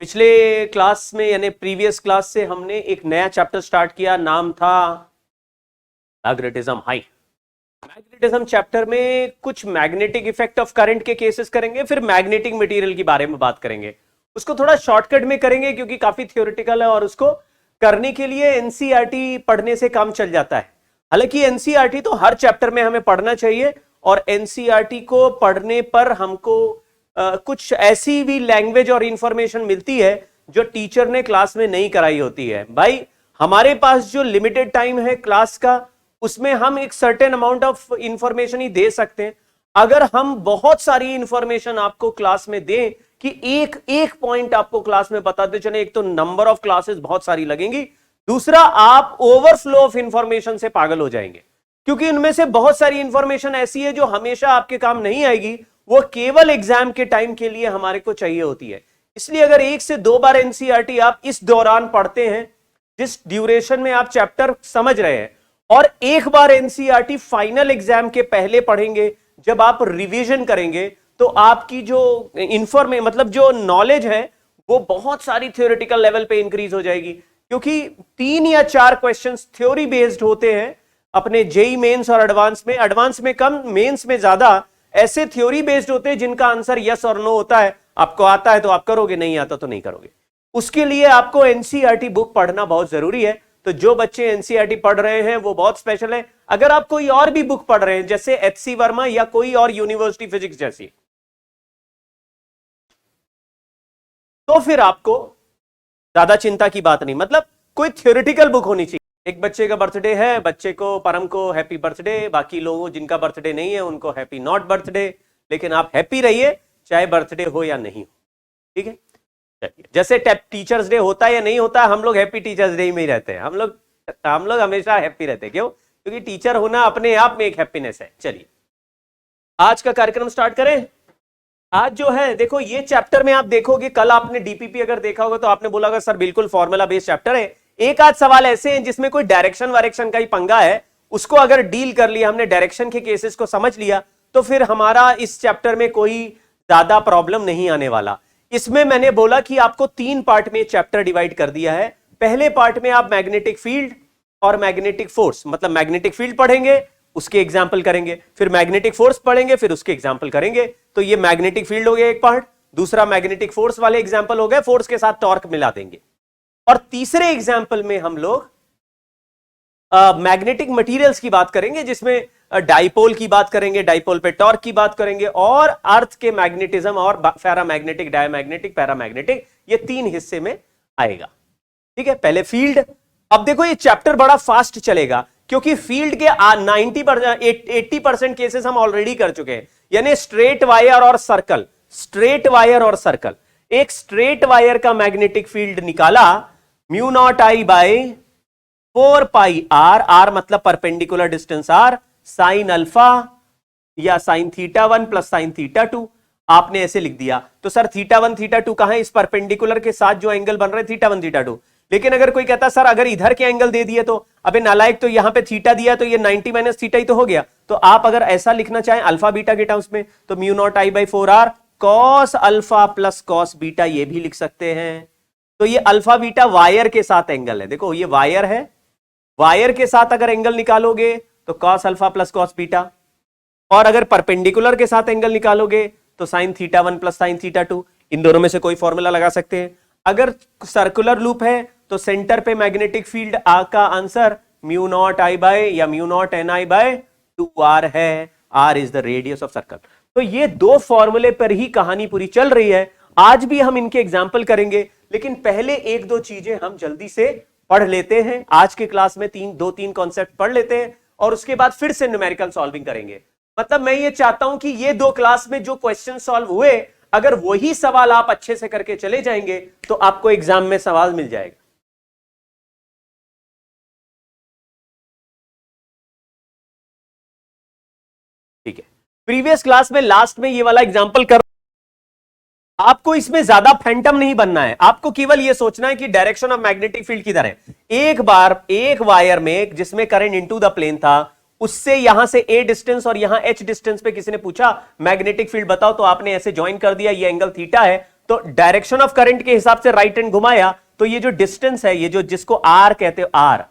पिछले क्लास में यानी प्रीवियस क्लास से हमने एक नया चैप्टर स्टार्ट किया, नाम था मैग्नेटिज्म हाई। मैग्नेटिज्म चैप्टर में कुछ मैग्नेटिक इफेक्ट ऑफ करंट के केसेस करेंगे, फिर मैग्नेटिक मटेरियल के बारे में बात करेंगे। उसको थोड़ा शॉर्टकट में करेंगे क्योंकि काफी थियोरेटिकल है और उसको करने के लिए एनसीईआरटी पढ़ने से काम चल जाता है। हालांकि एनसीईआरटी तो हर चैप्टर में हमें पढ़ना चाहिए और एनसीईआरटी को पढ़ने पर हमको कुछ ऐसी भी लैंग्वेज और इंफॉर्मेशन मिलती है जो टीचर ने क्लास में नहीं कराई होती है। भाई हमारे पास जो लिमिटेड टाइम है क्लास का, उसमें हम एक सर्टेन अमाउंट ऑफ इंफॉर्मेशन ही दे सकते हैं। अगर हम बहुत सारी इंफॉर्मेशन आपको क्लास में दें कि एक एक पॉइंट आपको क्लास में बताते चले, एक तो नंबर ऑफ क्लासेस बहुत सारी लगेंगी, दूसरा आप ओवरफ्लो ऑफ इंफॉर्मेशन से पागल हो जाएंगे क्योंकि उनमें से बहुत सारी इंफॉर्मेशन ऐसी है जो हमेशा आपके काम नहीं आएगी, वो केवल एग्जाम के टाइम के लिए हमारे को चाहिए होती है। इसलिए अगर 1 से 2 बार एनसीईआरटी आप इस दौरान पढ़ते हैं, जिस ड्यूरेशन में आप चैप्टर समझ रहे हैं, और एक बार एनसीईआरटी फाइनल एग्जाम के पहले पढ़ेंगे, जब आप रिवीजन करेंगे तो आपकी जो मतलब जो नॉलेज है वो बहुत सारी थ्योरेटिकल लेवल पे इंक्रीज हो जाएगी। क्योंकि 3 या 4 क्वेश्चंस थ्योरी बेस्ड होते हैं अपने जेई मेंस और एडवांस में कम, मेंस में ज्यादा ऐसे थ्योरी बेस्ड होते हैं जिनका आंसर यस और नो होता है। आपको आता है तो आप करोगे, नहीं आता तो नहीं करोगे। उसके लिए आपको एनसीईआरटी बुक पढ़ना बहुत जरूरी है। तो जो बच्चे एनसीईआरटी पढ़ रहे हैं वो बहुत स्पेशल है। अगर आप कोई और भी बुक पढ़ रहे हैं जैसे एचसी वर्मा या कोई और यूनिवर्सिटी फिजिक्स जैसी, तो फिर आपको ज्यादा चिंता की बात नहीं, मतलब कोई थ्योरेटिकल बुक होनी चाहिए। एक बच्चे का बर्थडे है, बच्चे को परम को हैप्पी बर्थडे, बाकी लोगों जिनका बर्थडे नहीं है उनको हैप्पी नॉट बर्थडे, लेकिन आप हैप्पी रहिए चाहे बर्थडे हो या नहीं हो, ठीक है। जैसे टीचर्स डे होता है या नहीं होता है, हम लोग हैप्पी टीचर्स डे में ही रहते हैं। हम लोग हमेशा हैप्पी रहते हैं। क्यों? क्योंकि टीचर होना अपने आप में एक हैप्पीनेस है। चलिए आज का कार्यक्रम स्टार्ट करें। आज जो है देखो, ये चैप्टर में आप देखोगे, कल आपने डीपीपी अगर देखा होगा तो आपने बोला होगा सर बिल्कुल फॉर्मूला बेस्ड चैप्टर है। एक आध सवाल ऐसे हैं जिसमें कोई डायरेक्शन वायरेक्शन का ही पंगा है, उसको अगर डील कर लिया हमने, डायरेक्शन के केसेस को समझ लिया, तो फिर हमारा इस चैप्टर में कोई ज्यादा प्रॉब्लम नहीं आने वाला। इसमें मैंने बोला कि आपको 3 पार्ट में चैप्टर डिवाइड कर दिया है। पहले पार्ट में आप मैग्नेटिक फील्ड और मैग्नेटिक फोर्स, मतलब मैग्नेटिक फील्ड पढ़ेंगे, उसके एग्जाम्पल करेंगे, फिर मैग्नेटिक फोर्स पढ़ेंगे, फिर उसके एग्जाम्पल करेंगे। तो ये मैग्नेटिक फील्ड हो गया एक पार्ट, दूसरा मैग्नेटिक फोर्स वाले एग्जाम्पल हो गए, फोर्स के साथ टॉर्क मिला देंगे, और तीसरे एग्जाम्पल में हम लोग मैग्नेटिक मटेरियल्स की बात करेंगे, जिसमें डाइपोल की बात करेंगे, डाइपोल पे टॉर्क की बात करेंगे, और अर्थ के मैग्नेटिज्म और फेरामैग्नेटिक, डायमैग्नेटिक, पैरामैग्नेटिक, ये 3 हिस्से में आएगा। ठीक है, पहले फील्ड। अब देखो ये चैप्टर बड़ा फास्ट चलेगा क्योंकि फील्ड के 80% केसेस हम ऑलरेडी कर चुके हैं, यानी स्ट्रेट वायर और सर्कल। स्ट्रेट वायर और सर्कल, एक स्ट्रेट वायर का मैग्नेटिक फील्ड निकाला, mu naught I by 4 pi are, R मतलब perpendicular distance R, sine alpha या sine theta 1 plus sine theta 2, आपने ऐसे लिख दिया। तो सर थीटा 1 थीटा 2 कहां है? इस परपेंडिकुलर के साथ जो एंगल बन रहे हैं थीटा 1 थीटा 2। लेकिन अगर कोई कहता सर अगर इधर के एंगल दे दिए तो, अबे नालायक, तो यहां पे थीटा दिया तो ये 90 माइनस थीटा ही तो हो गया। तो आप अगर ऐसा लिखना चाहें अल्फा बीटा के टर्म्स में, तो mu naught I by 4 R cos alpha plus cos beta, ये भी लिख सकते हैं। तो ये अल्फा बीटा वायर के साथ एंगल है। देखो ये वायर है, वायर के साथ अगर एंगल निकालोगे तो cos alpha plus cos beta, और अगर परपेंडिकुलर के साथ एंगल निकालोगे तो sine theta 1 plus sine theta 2। इन दोनों में से कोई फॉर्मूला लगा सकते हैं। अगर सर्कुलर लूप है तो सेंटर पे मैग्नेटिक फील्ड आ का answer mu naught I by या mu naught N I by 2r है। r is the radius of circle. तो ये 2 फॉर्मूले पर ही कहानी पूरी चल रही है। आज भी हम इनके एग्जाम्पल करेंगे, लेकिन पहले 1-2 चीजें हम जल्दी से पढ़ लेते हैं। आज के क्लास में 2-3 कॉन्सेप्ट पढ़ लेते हैं और उसके बाद फिर से न्यूमेरिकल सॉल्विंग करेंगे। मतलब मैं ये चाहता हूं कि ये 2 क्लास में जो क्वेश्चन सॉल्व हुए, अगर वही सवाल आप अच्छे से करके चले जाएंगे तो आपको एग्जाम में सवाल मिल जाएगा। ठीक है, प्रीवियस क्लास में लास्ट में ये वाला एग्जांपल कर, आपको इसमें ज्यादा फैंटम नहीं बनना है। आपको केवल ये सोचना है कि डायरेक्शन ऑफ मैग्नेटिक फील्ड किधर है। एक बार एक वायर में जिसमें करंट इनटू द प्लेन था, उससे यहां से a डिस्टेंस और यहां h डिस्टेंस पे किसी ने पूछा मैग्नेटिक फील्ड बताओ, तो आपने ऐसे ज्वाइन कर दिया, ये एंगल थीटा है, तो डायरेक्शन ऑफ करंट के हिसाब से राइट हैंड घुमाया तो ये जो डिस्टेंस है, ये जो जिसको आर कहते हो आर,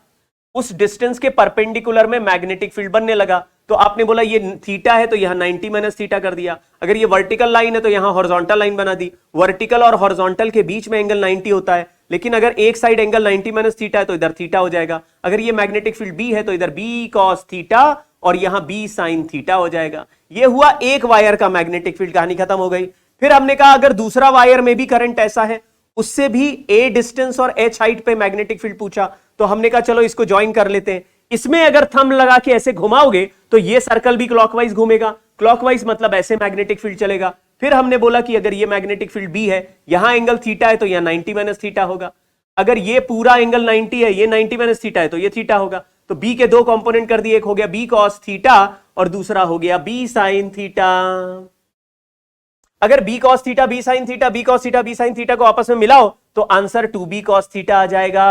उस डिस्टेंस के परपेंडिकुलर में मैग्नेटिक फील्ड बनने लगा। तो आपने बोला ये थीटा है तो यहां 90 माइनस थीटा कर दिया। अगर ये वर्टिकल लाइन है तो यहां हॉरिजॉन्टल लाइन बना दी। वर्टिकल और हॉरिजॉन्टल के बीच में एंगल 90 होता है, लेकिन अगर एक साइड एंगल 90 माइनस थीटा है तो इधर थीटा हो जाएगा। अगर ये मैग्नेटिक फील्ड बी है तो इधर बी कॉस थीटा और यहां बी साइन थीटा हो जाएगा। ये हुआ एक वायर का मैग्नेटिक फील्ड, कहानी खत्म हो गई। फिर हमने कहा अगर दूसरा वायर में भी करंट ऐसा है, उससे भी ए डिस्टेंस और एच हाइट पे मैग्नेटिक फील्ड पूछा, तो हमने कहा चलो इसको ज्वाइन कर लेते हैं। इसमें अगर थंब लगा के ऐसे घुमाओगे तो ये सर्कल भी क्लॉकवाइज घूमेगा, क्लॉकवाइज मतलब ऐसे मैग्नेटिक फील्ड चलेगा। फिर हमने बोला कि अगर ये मैग्नेटिक फील्ड बी है, यहां एंगल थीटा है तो यहां 90 माइनस थीटा होगा। अगर ये पूरा एंगल 90 है, ये 90 माइनस थीटा है तो ये थीटा होगा। तो बी के दो कंपोनेंट कर दिए, एक हो गया बी कॉस थीटा और दूसरा हो गया बी साइन थीटा। अगर B cos theta B sine theta, B cos theta B sine theta को आपस में मिलाओ तो आंसर 2b कॉस थीटा आ जाएगा।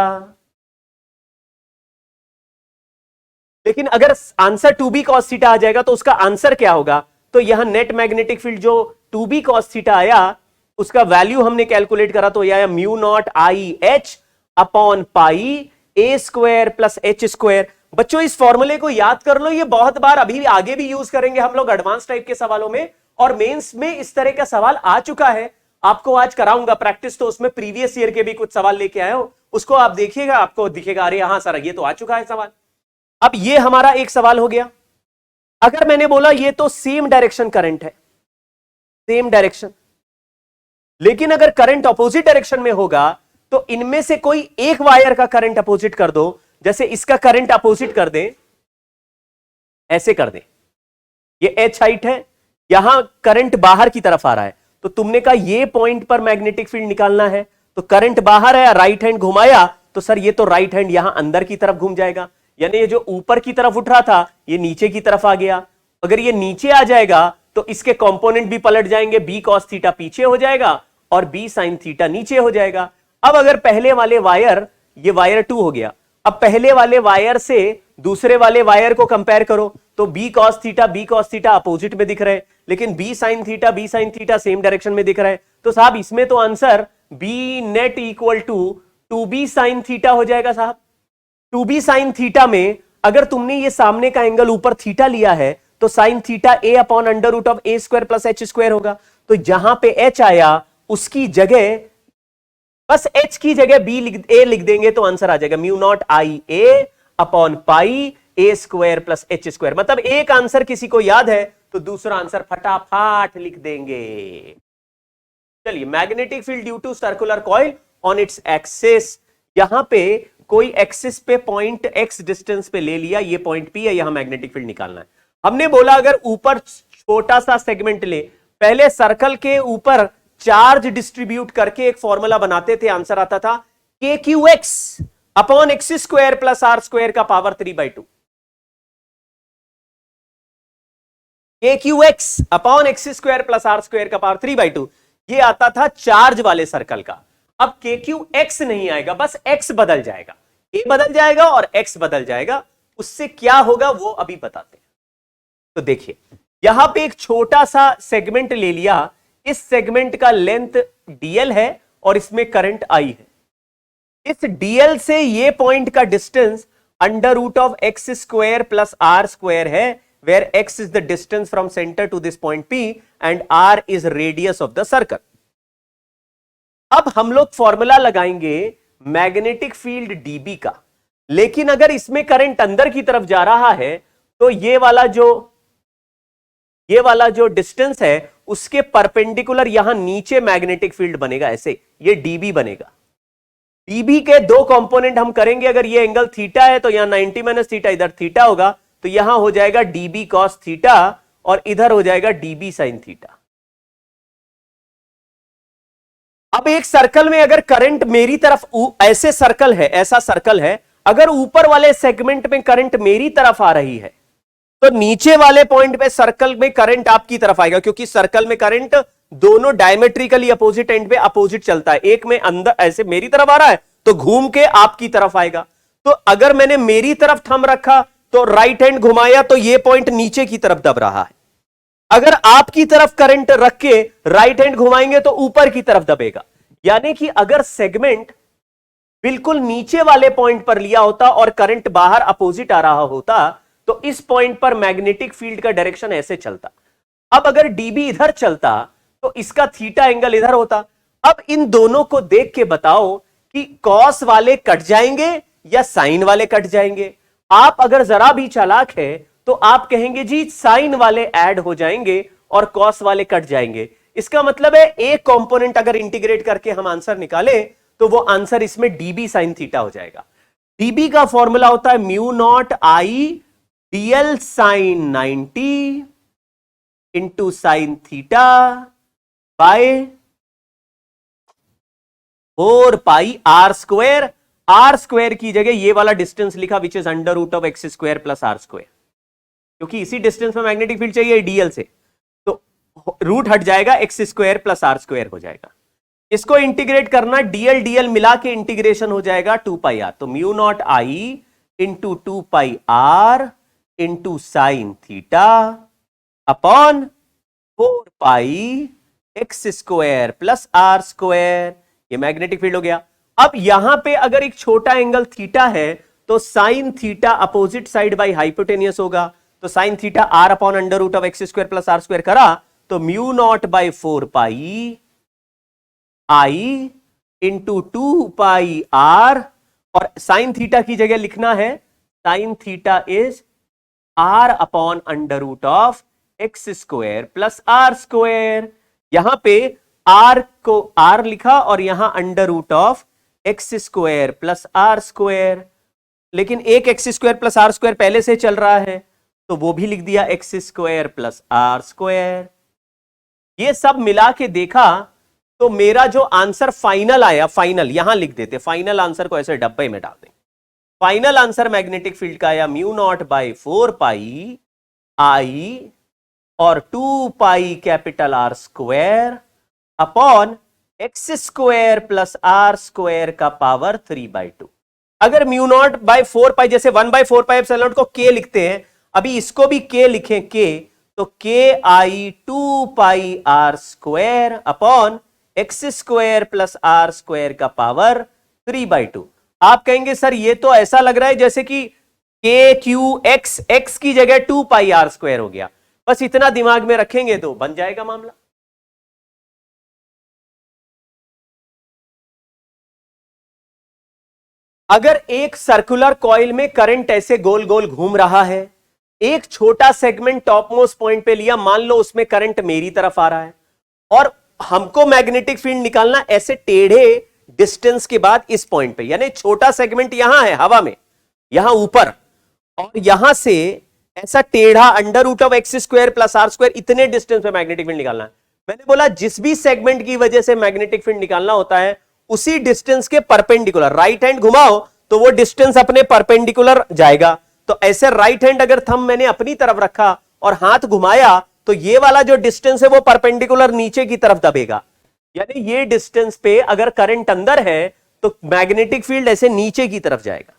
लेकिन अगर आंसर 2b कॉस थीटा आ जाएगा तो उसका आंसर क्या होगा? तो यहां नेट मैग्नेटिक फील्ड जो 2b कॉस थीटा आया, उसका वैल्यू हमने कैलकुलेट करा तो यह आया mu naught I H upon pi A square plus h square. बच्चों इस फॉर्मूले को याद कर लो, ये बहुत बार अभी आगे भी यूज करेंगे हम लोग एडवांस टाइप के सवालों में, और मेंस में इस तरह का सवाल आ चुका है। आपको आज कराऊंगा प्रैक्टिस, तो उसमें प्रीवियस ईयर के भी कुछ सवाल लेके आए हो, उसको आप देखिएगा, आपको दिखेगा अरे हां सर ये तो आ चुका है सवाल। अब ये हमारा एक सवाल हो गया। अगर मैंने बोला ये तो सेम डायरेक्शन करंट है, सेम डायरेक्शन, लेकिन अगर करंट अपोजिट डायरेक्शन में होगा तो इनमें से कोई एक वायर का करंट अपोजिट कर दो। जैसे इसका करंट अपोजिट कर दें, ऐसे कर दें, ये एच हाइट है, यहां करंट बाहर की तरफ आ रहा है, तो तुमने कहा ये पॉइंट पर मैग्नेटिक फील्ड निकालना है, तो करंट बाहर है, राइट हैंड घुमाया तो सर ये तो राइट हैंड यहां अंदर की तरफ घूम जाएगा, यानी ये जो ऊपर की तरफ उठ रहा था ये नीचे की तरफ आ गया। अगर ये नीचे आ जाएगा तो इसके कंपोनेंट भी पलट जाएंगे, बी कॉस थीटा पीछे हो जाएगा और बी साइन थीटा नीचे हो जाएगा। अब अगर पहले वाले वायर, ये वायर 2 हो गया, अब पहले वाले वायर से दूसरे वाले वायर को कंपेयर करो तो बी कॉस थीटा अपोजिट में दिख रहे हैं, लेकिन B sine theta same direction में दिख रहा है। तो साहब इसमें तो answer B net equal to 2b sine theta हो जाएगा साहब। 2b साइन थीटा में अगर तुमने ये सामने का एंगल ऊपर थीटा लिया है तो sine theta a upon under root of a square plus h square होगा। तो जहां पे h आया उसकी जगह बस h की जगह a लिख देंगे तो आंसर आ जाएगा म्यू नॉट आई ए अपॉन पाई ए स्क्वायर प्लस एच स्क्वायर। मतलब एक आंसर किसी को याद है तो दूसरा आंसर फटाफट लिख देंगे। चलिए, magnetic field due to circular coil on its axis, यहां पे कोई एक्सिस पे पॉइंट x डिस्टेंस पे ले लिया, ये पॉइंट P है, यहां मैग्नेटिक फील्ड निकालना है। हमने बोला अगर ऊपर छोटा सा सेगमेंट ले, पहले सर्कल के ऊपर चार्ज डिस्ट्रीब्यूट करके एक फॉर्मूला बनाते थे, आंसर आता था k q x upon x square plus r square का power 3/2। K q x upon x square plus r square का पावर 3/2, ये आता था चार्ज वाले सर्कल का। अब के क्यू एक्स नहीं आएगा, बस एक्स बदल जाएगा, ए बदल जाएगा और एक्स बदल जाएगा। उससे क्या होगा वो अभी बताते हैं। तो देखिए, यहां पे एक छोटा सा सेगमेंट ले लिया, इस सेगमेंट का लेंथ dl है और इसमें करंट I है। इस dl से ये पॉइंट का distance under root of x square plus r square है, where x is the distance from centre to this point P and r is radius of the circle. अब हम लोग formula लगाएंगे मैग्नेटिक फील्ड dB का, लेकिन अगर इसमें current अंदर की तरफ जा रहा है तो ये वाला जो डिस्टेंस है उसके परपेंडिकुलर यहां नीचे मैग्नेटिक फील्ड बनेगा, ऐसे ये dB बनेगा। dB के दो कंपोनेंट हम करेंगे, अगर ये एंगल थीटा है तो यहां 90 माइनस थीटा, इधर थीटा होगा, तो यहां हो जाएगा dB cos थीटा और इधर हो जाएगा dB sin थीटा। अब एक सर्कल में अगर करंट मेरी तरफ, ऐसे सर्कल है, ऐसा सर्कल है, अगर ऊपर वाले सेगमेंट में करंट मेरी तरफ आ रही है तो नीचे वाले पॉइंट पे सर्कल में करंट आपकी तरफ आएगा, क्योंकि सर्कल में करंट दोनों डायमेट्रिकली अपोजिट एंड पे अपोजिट चलता है। एक में अंदर ऐसे मेरी तरफ आ रहा है तो घूम के आपकी तरफ आएगा। तो अगर मैंने मेरी तरफ थंब रखा तो राइट हैंड घुमाया तो ये पॉइंट नीचे की तरफ दब रहा है। अगर आपकी तरफ करंट रख के राइट हैंड घुमाएंगे तो ऊपर की तरफ दबेगा। यानी कि अगर सेगमेंट बिल्कुल नीचे वाले पॉइंट पर लिया होता और करंट बाहर अपोजिट आ रहा होता तो इस पॉइंट पर मैग्नेटिक फील्ड का डायरेक्शन ऐसे चलता। अब अगर डीबी इधर चलता तो इसका थीटा एंगल इधर होता। अब इन दोनों को देख के बताओ कि कॉस वाले कट जाएंगे या साइन वाले कट जाएंगे। आप अगर जरा भी चालाक है तो आप कहेंगे जी साइन वाले ऐड हो जाएंगे और कॉस वाले कट जाएंगे। इसका मतलब है एक कंपोनेंट अगर इंटीग्रेट करके हम आंसर निकाले तो वो आंसर इसमें डीबी साइन थीटा हो जाएगा। डीबी का फॉर्मूला होता है mu naught i dl sine 90 into sine theta by 4 pi r square. R square की जगह ये वाला डिस्टेंस लिखा which is under root of x square plus r square, क्योंकि इसी डिस्टेंस में मैग्नेटिक फील्ड चाहिए डीएल से, तो रूट हट जाएगा, x square plus r square हो जाएगा। इसको इंटीग्रेट करना, डीएल डीएल मिला के इंटीग्रेशन हो जाएगा 2 पाई आर। तो mu naught i into 2 pi r into sine theta upon 4 pi x square plus r square. ये मैग्नेटिक फील्ड हो गया। अब यहां पे अगर एक छोटा एंगल थीटा है तो sine theta opposite side by hypotenuse होगा। तो sine theta r upon under root of x square plus r square करा तो mu naught by 4 pi i into 2 pi r, और साइन थीटा की जगह लिखना है sine theta is r upon under root of x square plus r square. यहां पे r को आर लिखा और यहां under root of x square plus r square, लेकिन एक x square plus r square पहले से चल रहा है तो वो भी लिख दिया x square plus r square. ये सब मिला के देखा तो मेरा जो आंसर फाइनल आया, फाइनल यहां लिख देते, फाइनल आंसर को ऐसे डब्बे में डाल देंगे। फाइनल आंसर मैग्नेटिक फील्ड का आया mu naught by 4 pi i और 2 pi capital r square upon x square plus r square का पावर 3/2। अगर म्यू नॉट बाई 4 पाई जैसे 1/4 पाई एप्सिलॉन नॉट को के लिखते हैं, अभी इसको भी के लिखें के, तो k i 2 pi r square upon x square plus r square का पावर 3/2। आप कहेंगे सर ये तो ऐसा लग रहा है जैसे कि के क्यू एक्स, एक्स की जगह 2 पाई आर स्क्वायर हो गया। बस इतना दिमाग में रखेंगे तो बन जाएगा मामला। अगर एक सर्कुलर कॉइल में करंट ऐसे गोल गोल घूम रहा है, एक छोटा सेगमेंट टॉप मोस्ट पॉइंट पे लिया, मान लो उसमें करंट मेरी तरफ आ रहा है और हमको मैग्नेटिक फील्ड निकालना ऐसे टेढ़े डिस्टेंस के बाद इस पॉइंट पे, यानी छोटा सेगमेंट यहां है हवा में, यहां ऊपर, और यहां से ऐसा टेढ़ा under root of x square plus r square इतने डिस्टेंस पे मैग्नेटिक फील्ड निकालना है। मैंने बोला जिस भी सेगमेंट की वजह से मैग्नेटिक फील्ड निकालना होता है उसी डिस्टेंस के परपेंडिकुलर राइट हैंड घुमाओ तो वो डिस्टेंस अपने परपेंडिकुलर जाएगा। तो ऐसे राइट हैंड अगर थंब मैंने अपनी तरफ रखा और हाथ घुमाया तो ये वाला जो डिस्टेंस है वो परपेंडिकुलर नीचे की तरफ दबेगा। यानी ये डिस्टेंस पे अगर करंट अंदर है तो मैग्नेटिक फील्ड ऐसे नीचे की तरफ जाएगा।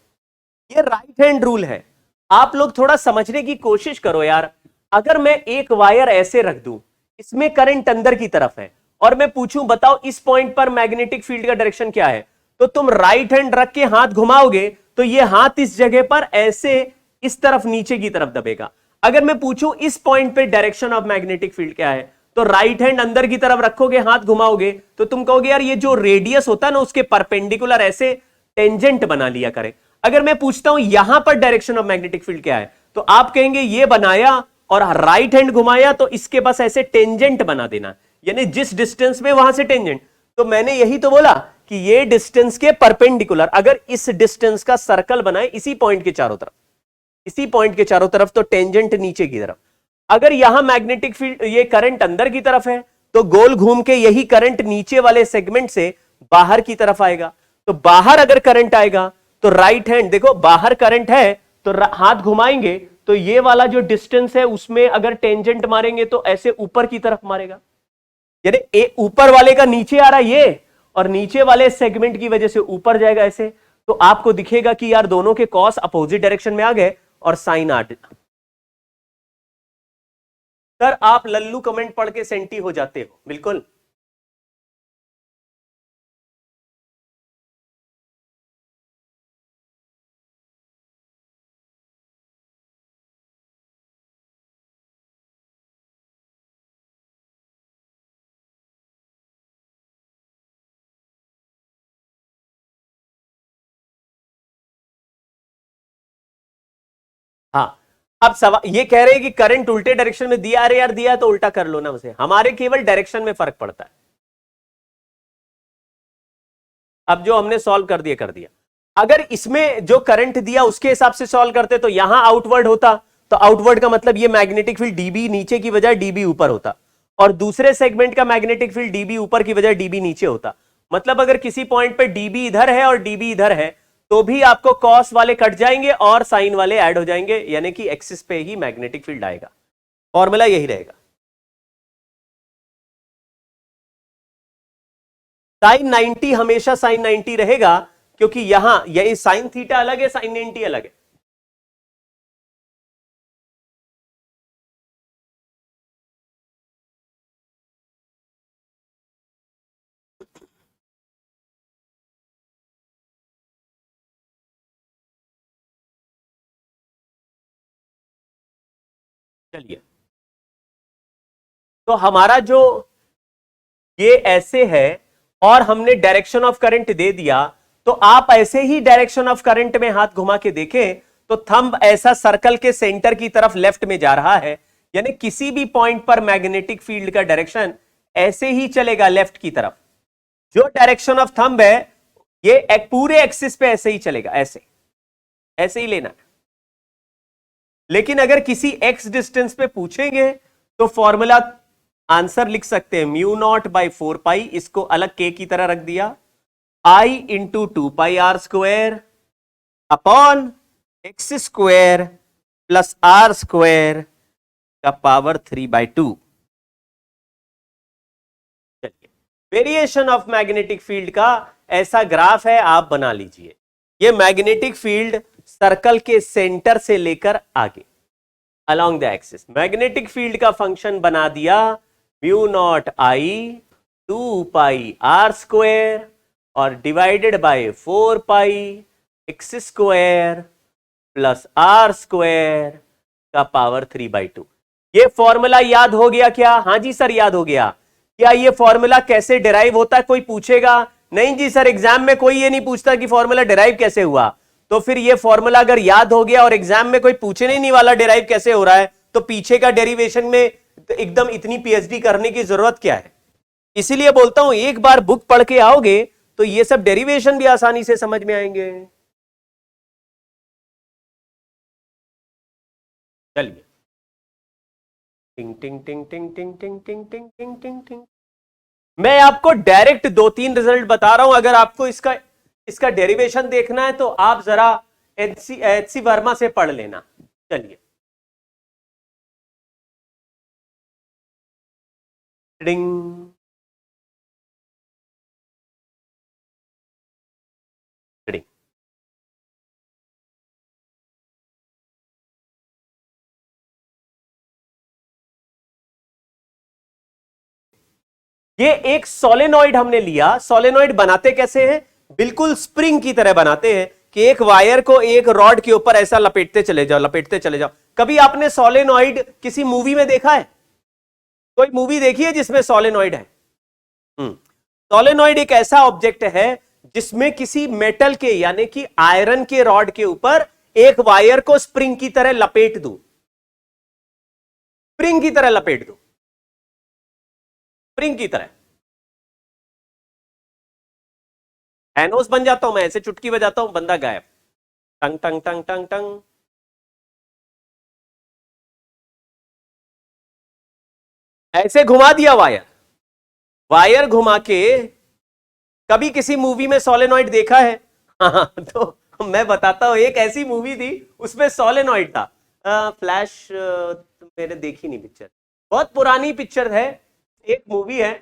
ये राइट हैंड रूल है। आप लोग थोड़ा समझने की कोशिश करो यार। अगर मैं एक वायर ऐसे रख दूं, इसमें करंट अंदर की तरफ है और मैं पूछूं बताओ इस पॉइंट पर मैग्नेटिक फील्ड का डायरेक्शन क्या है, तो तुम राइट हैंड रख के हाथ घुमाओगे तो ये हाथ इस जगह पर ऐसे इस तरफ नीचे की तरफ दबेगा। अगर मैं पूछूं इस पॉइंट पे डायरेक्शन ऑफ मैग्नेटिक फील्ड क्या है, तो राइट हैंड अंदर की तरफ रखोगे, हाथ घुमाओगे तो तुम कहोगे यार ये जो रेडियस होता है ना उसके परपेंडिकुलर ऐसे टेंजेंट बना लिया करें। अगर मैं पूछता हूं यहां पर डायरेक्शन ऑफ मैग्नेटिक फील्ड क्या है, तो आप कहेंगे ये बनाया और राइट हैंड घुमाया तो इसके बस ऐसे टेंजेंट बना देना, यानी जिस डिस्टेंस में वहां से टेंजेंट। तो मैंने यही तो बोला कि ये डिस्टेंस के परपेंडिकुलर, अगर इस डिस्टेंस का सर्कल बनाए इसी पॉइंट के चारों तरफ, इसी पॉइंट के चारों तरफ, तो टेंजेंट नीचे की तरफ। अगर यहां मैग्नेटिक फील्ड ये करंट अंदर की तरफ है तो गोल घूम के यही करंट नीचे वाले सेगमेंट से बाहर की तरफ आएगा। तो बाहर अगर करंट आएगा तो राइट हैंड देखो, बाहर करंट है तो हाथ घुमाएंगे तो ये वाला जो डिस्टेंस है उसमें अगर टेंजेंट मारेंगे तो ऐसे ऊपर की तरफ मारेगा, यानी ऊपर वाले का नीचे आ रहा है ये, और नीचे वाले सेगमेंट की वजह से ऊपर जाएगा ऐसे। तो आपको दिखेगा कि यार दोनों के कॉस अपोजिट डायरेक्शन में आ गए और साइन आ। सर आप लल्लू कमेंट पढ़ के सेंटी हो जाते हो, बिल्कुल। हाँ, अब सवाल ये कह रहे हैं कि करंट उल्टे डायरेक्शन में दिया, अरे यार दिया तो उल्टा कर लो ना उसे, हमारे केवल डायरेक्शन में फर्क पड़ता है। अब जो हमने सॉल्व कर दिया कर दिया। अगर इसमें जो करंट दिया उसके हिसाब से सॉल्व करते तो यहां आउटवर्ड होता, तो आउटवर्ड का मतलब ये मैग्नेटिक फील्ड डीबी नीचे की बजाय डीबी ऊपर होता, और दूसरे सेगमेंट का मैग्नेटिक फील्ड डीबी ऊपर की बजाय डीबी नीचे होता। मतलब अगर किसी पॉइंट पे डीबी इधर है और डीबी इधर है तो भी आपको कॉस वाले कट जाएंगे और साइन वाले ऐड हो जाएंगे, यानी कि एक्सिस पे ही मैग्नेटिक फील्ड आएगा। फॉर्मूला यही रहेगा। साइन 90 हमेशा साइन 90 रहेगा, क्योंकि यहां यही साइन थीटा अलग है, साइन 90 अलग है। चलिए, तो हमारा जो ये ऐसे है और हमने डायरेक्शन ऑफ करंट दे दिया, तो आप ऐसे ही डायरेक्शन ऑफ करंट में हाथ घुमा के देखें तो थंब ऐसा सर्कल के सेंटर की तरफ लेफ्ट में जा रहा है, यानी किसी भी पॉइंट पर मैग्नेटिक फील्ड का डायरेक्शन ऐसे ही चलेगा लेफ्ट की तरफ। जो डायरेक्शन ऑफ थंब है ये एक पूरे एक्सिस पे ऐसे ही चलेगा, ऐसे ऐसे ही लेना है। लेकिन अगर किसी एक्स डिस्टेंस पे पूछेंगे तो फॉर्मूला आंसर लिख सकते हैं म्यू नॉट बाई 4 पाई, इसको अलग के की तरह रख दिया, आई इंटू 2 पाई r² upon x square plus r² का पावर 3/2। चलिए, वेरिएशन ऑफ मैग्नेटिक फील्ड का ऐसा ग्राफ है, आप बना लीजिए। ये मैग्नेटिक फील्ड सर्कल के सेंटर से लेकर आगे along the axis, magnetic field का फंक्शन बना दिया म्यू नॉट आई 2 पाई r² और divided by 4 pi x square plus r² का पावर 3/2। ये फॉर्मूला याद हो गया क्या? हाँ जी सर याद हो गया। क्या ये फॉर्मूला कैसे डिराइव होता है कोई पूछेगा? नहीं जी सर, एग्जाम में कोई ये नहीं पूछता कि फॉर्मूला डिराइव कैसे हुआ। तो फिर ये फॉर्मूला अगर याद हो गया और एग्जाम में कोई पूछने नहीं वाला डिराइव कैसे हो रहा है, तो पीछे का डेरिवेशन में एकदम इतनी पीएचडी करने की जरूरत क्या है? इसीलिए बोलता हूं एक बार बुक पढ़ के आओगे तो ये सब डेरिवेशन भी आसानी से समझ में आएंगे। चलिए, टिंग टिंग टिंग टिंग टिंग टिंग टिंग टिंग टिंग टिंग टिंग। मैं आपको डायरेक्ट 2-3 रिजल्ट बता रहा हूं, अगर आपको इसका इसका डेरिवेशन देखना है तो आप जरा एचसी वर्मा से पढ़ लेना। चलिए, डिंग डिंग। ये एक सोलेनॉइड हमने लिया। सोलेनॉइड बनाते कैसे हैं? बिल्कुल स्प्रिंग की तरह बनाते हैं कि एक वायर को एक रॉड के ऊपर ऐसा लपेटते चले जाओ, लपेटते चले जाओ। कभी आपने सोलेनॉइड किसी मूवी में देखा है? कोई मूवी देखी है जिसमें सोलेनॉइड है? सोलेनॉइड एक ऐसा ऑब्जेक्ट है जिसमें किसी मेटल के यानी कि आयरन के रॉड के ऊपर एक वायर को स्प्रिंग की तरह लपेट दूं, स्प्रिंग की तरह लपेट दूं, स्प्रिंग की तरह एनोस बन जाता हूं मैं, ऐसे चुटकी बजाता हूं, बंदा गायब। टंग टंग टंग टंग टंग। ऐसे घुमा दिया वायर, वायर घुमा के। कभी किसी मूवी में सोलेनॉइड देखा है? हाँ, तो मैं बताता हूं, एक ऐसी मूवी थी उसमें सोलेनॉइड था। फ्लैश मैंने देखी नहीं पिक्चर, बहुत पुरानी पिक्चर है। एक मूवी है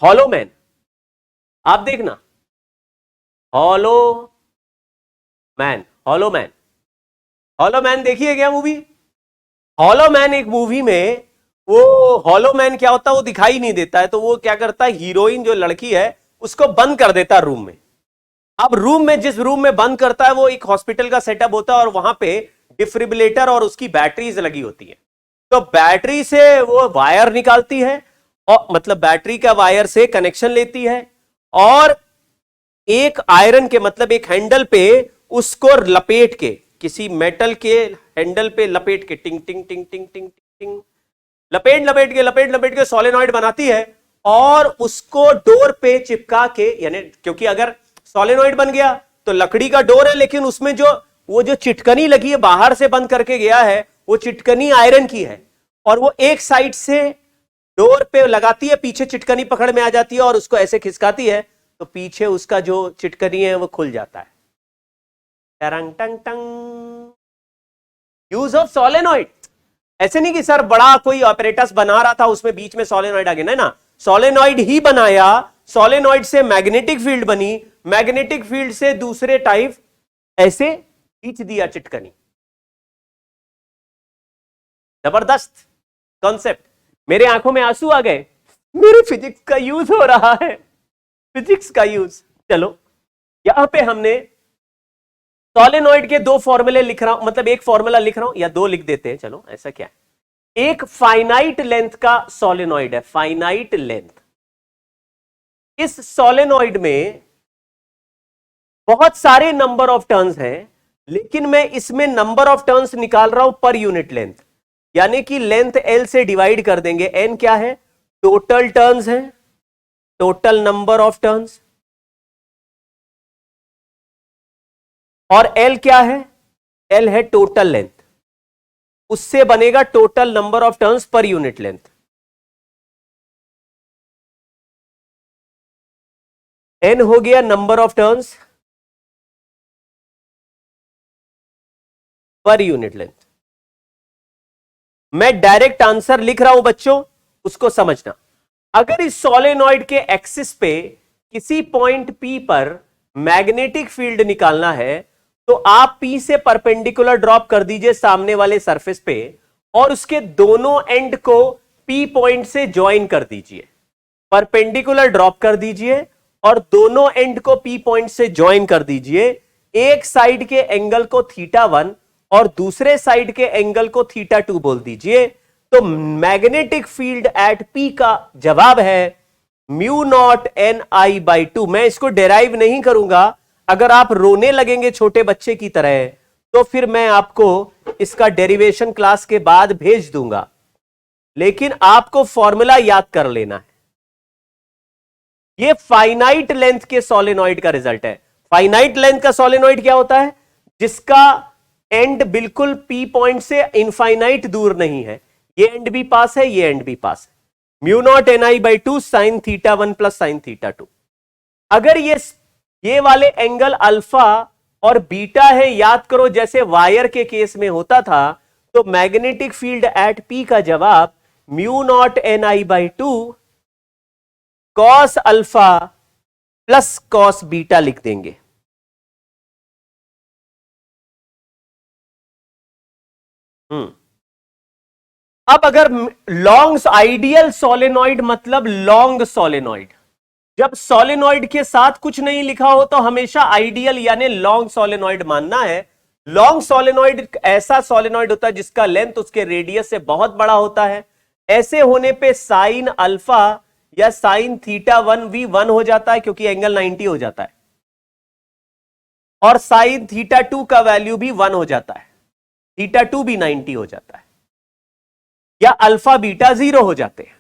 हॉलो मैन, आप देखना। Hollow man, hollow man, hollow man देखिए क्या मूवी? हॉलो मैन एक मूवी में वो हॉलो मैन क्या होता है, वो दिखाई नहीं देता है, तो वो क्या करता है, हीरोइन जो लड़की है उसको बंद कर देता है रूम में। अब रूम में, जिस रूम में बंद करता है, वो एक हॉस्पिटल का सेटअप होता है और वहां पे डिफिब्रिलेटर और उसकी बैटरीज लगी होती है। तो बैटरी से वो वायर निकालती है, और मतलब बैटरी का वायर से कनेक्शन लेती है, और एक आयरन के मतलब एक हैंडल पे उसको लपेट के, किसी मेटल के हैंडल पे लपेट के, टिंग टिंग टिंग टिंग टिंग टिंग, लपेट के सोलेनॉइड बनाती है, और उसको डोर पे चिपका के, यानी क्योंकि अगर सोलेनॉइड बन गया तो लकड़ी का डोर है, लेकिन उसमें जो वो जो चिटकनी लगी है बाहर से बंद करके गया है, वो चिटकनी आयरन की है, और वो एक साइड से डोर पे लगाती है, पीछे चिटकनी पकड़ में आ जाती है और उसको ऐसे खिसकाती है, तो पीछे उसका जो चिटकनी है वो खुल जाता है। टंग टंग टंग। Use of solenoid. ऐसे नहीं कि सर बड़ा कोई ऑपरेटस बना रहा था उसमें बीच में सोलेनॉइड आ गया, ना, सोलेनॉइड ही बनाया, सोलेनॉइड से मैग्नेटिक फील्ड बनी, मैग्नेटिक फील्ड से दूसरे टाइप ऐसे खींच दिया चिटकनी। जबरदस्त कॉन्सेप्ट। मेरे आंखों में आंसू आ गए, मेरे फिजिक्स का यूज हो रहा है, फिजिक्स का यूज। चलो यहां पे हमने सोलेनॉइड के दो फॉर्मूले लिख रहा हूं, मतलब एक फॉर्मूला लिख रहा हूं, या दो लिख देते हैं, चलो ऐसा क्या है। एक फाइनाइट लेंथ का सोलेनॉइड है, फाइनाइट लेंथ। इस सोलेनॉइड में बहुत सारे नंबर ऑफ टर्न्स हैं, लेकिन मैं इसमें नंबर ऑफ टर्न्स निकाल रहा हूं पर यूनिट लेंथ, यानी कि लेंथ एल से डिवाइड कर देंगे। एन क्या है, टोटल टर्न्स है, टोटल नंबर ऑफ टर्न्स, और एल क्या है, एल है टोटल लेंथ, उससे बनेगा total number of turns per unit length. N हो गया number of turns per unit length. मैं डायरेक्ट आंसर लिख रहा हूं बच्चों, उसको समझना। अगर इस सोलेनॉइड के एक्सिस पे किसी पॉइंट P पर मैग्नेटिक फील्ड निकालना है, तो आप P से परपेंडिकुलर ड्रॉप कर दीजिए सामने वाले सरफेस पे, और उसके दोनों एंड को P पॉइंट से ज्वाइन कर दीजिए। परपेंडिकुलर ड्रॉप कर दीजिए और दोनों एंड को P पॉइंट से ज्वाइन कर दीजिए। एक साइड के एंगल को θ1 और दूसरे साइड के एंगल को θ2 बोल दीजिए। तो मैग्नेटिक फील्ड एट P का जवाब है म्यू नॉट Ni/2। मैं इसको डेराइव नहीं करूंगा, अगर आप रोने लगेंगे छोटे बच्चे की तरह तो फिर मैं आपको इसका डेरिवेशन क्लास के बाद भेज दूंगा, लेकिन आपको फॉर्मूला याद कर लेना है। ये फाइनाइट लेंथ के सोलेनॉइड का रिजल्ट है। फाइनाइट लेंथ का सोलेनॉइड क्या होता है, जिसका एंड बिल्कुल P पॉइंट से इनफाइनाइट दूर नहीं है, ये एंड भी पास है, ये एंड भी पास है। Mu naught Ni/2 sin θ1 plus sin θ2। अगर ये वाले एंगल अल्फा और बीटा है, याद करो जैसे वायर के केस में होता था, तो मैग्नेटिक फील्ड एट P का जवाब mu naught Ni/2 cos alpha plus cos beta लिख देंगे। अब अगर लॉन्ग आइडियल सोलेनॉइड मतलब लॉन्ग सोलेनॉइड, जब सोलेनॉइड के साथ कुछ नहीं लिखा हो तो हमेशा आइडियल यानी लॉन्ग सोलेनॉइड मानना है। लॉन्ग सोलेनॉइड ऐसा सोलेनॉइड होता है जिसका लेंथ उसके रेडियस से बहुत बड़ा होता है। ऐसे होने पे साइन अल्फा या साइन θ1 भी 1 हो जाता है, क्योंकि एंगल 90 हो जाता है, और साइन θ2 का वैल्यू भी 1 हो जाता है, θ2 भी 90 हो जाता है, या अल्फा बीटा 0 हो जाते हैं।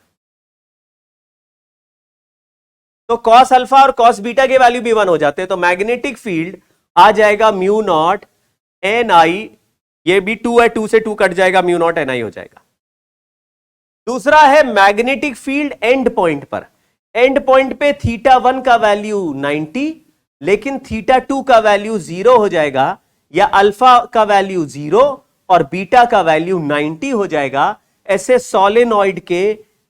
तो कॉस अल्फा और कॉस बीटा के वैल्यू भी 1 हो जाते हैं। तो मैग्नेटिक फील्ड आ जाएगा म्यू नॉट Ni, ये भी 2 है, 2 से 2 कट जाएगा, म्यू नॉट Ni हो जाएगा। दूसरा है मैग्नेटिक फील्ड एंड पॉइंट पर। एंड पॉइंट पे θ1 का वैल्यू 90, लेकिन θ2 का वैल्यू 0 हो जाएगा, या अल्फा का वैल्यू 0 और बीटा का वैल्यू 90 हो जाएगा। ऐसे सोलेनॉइड के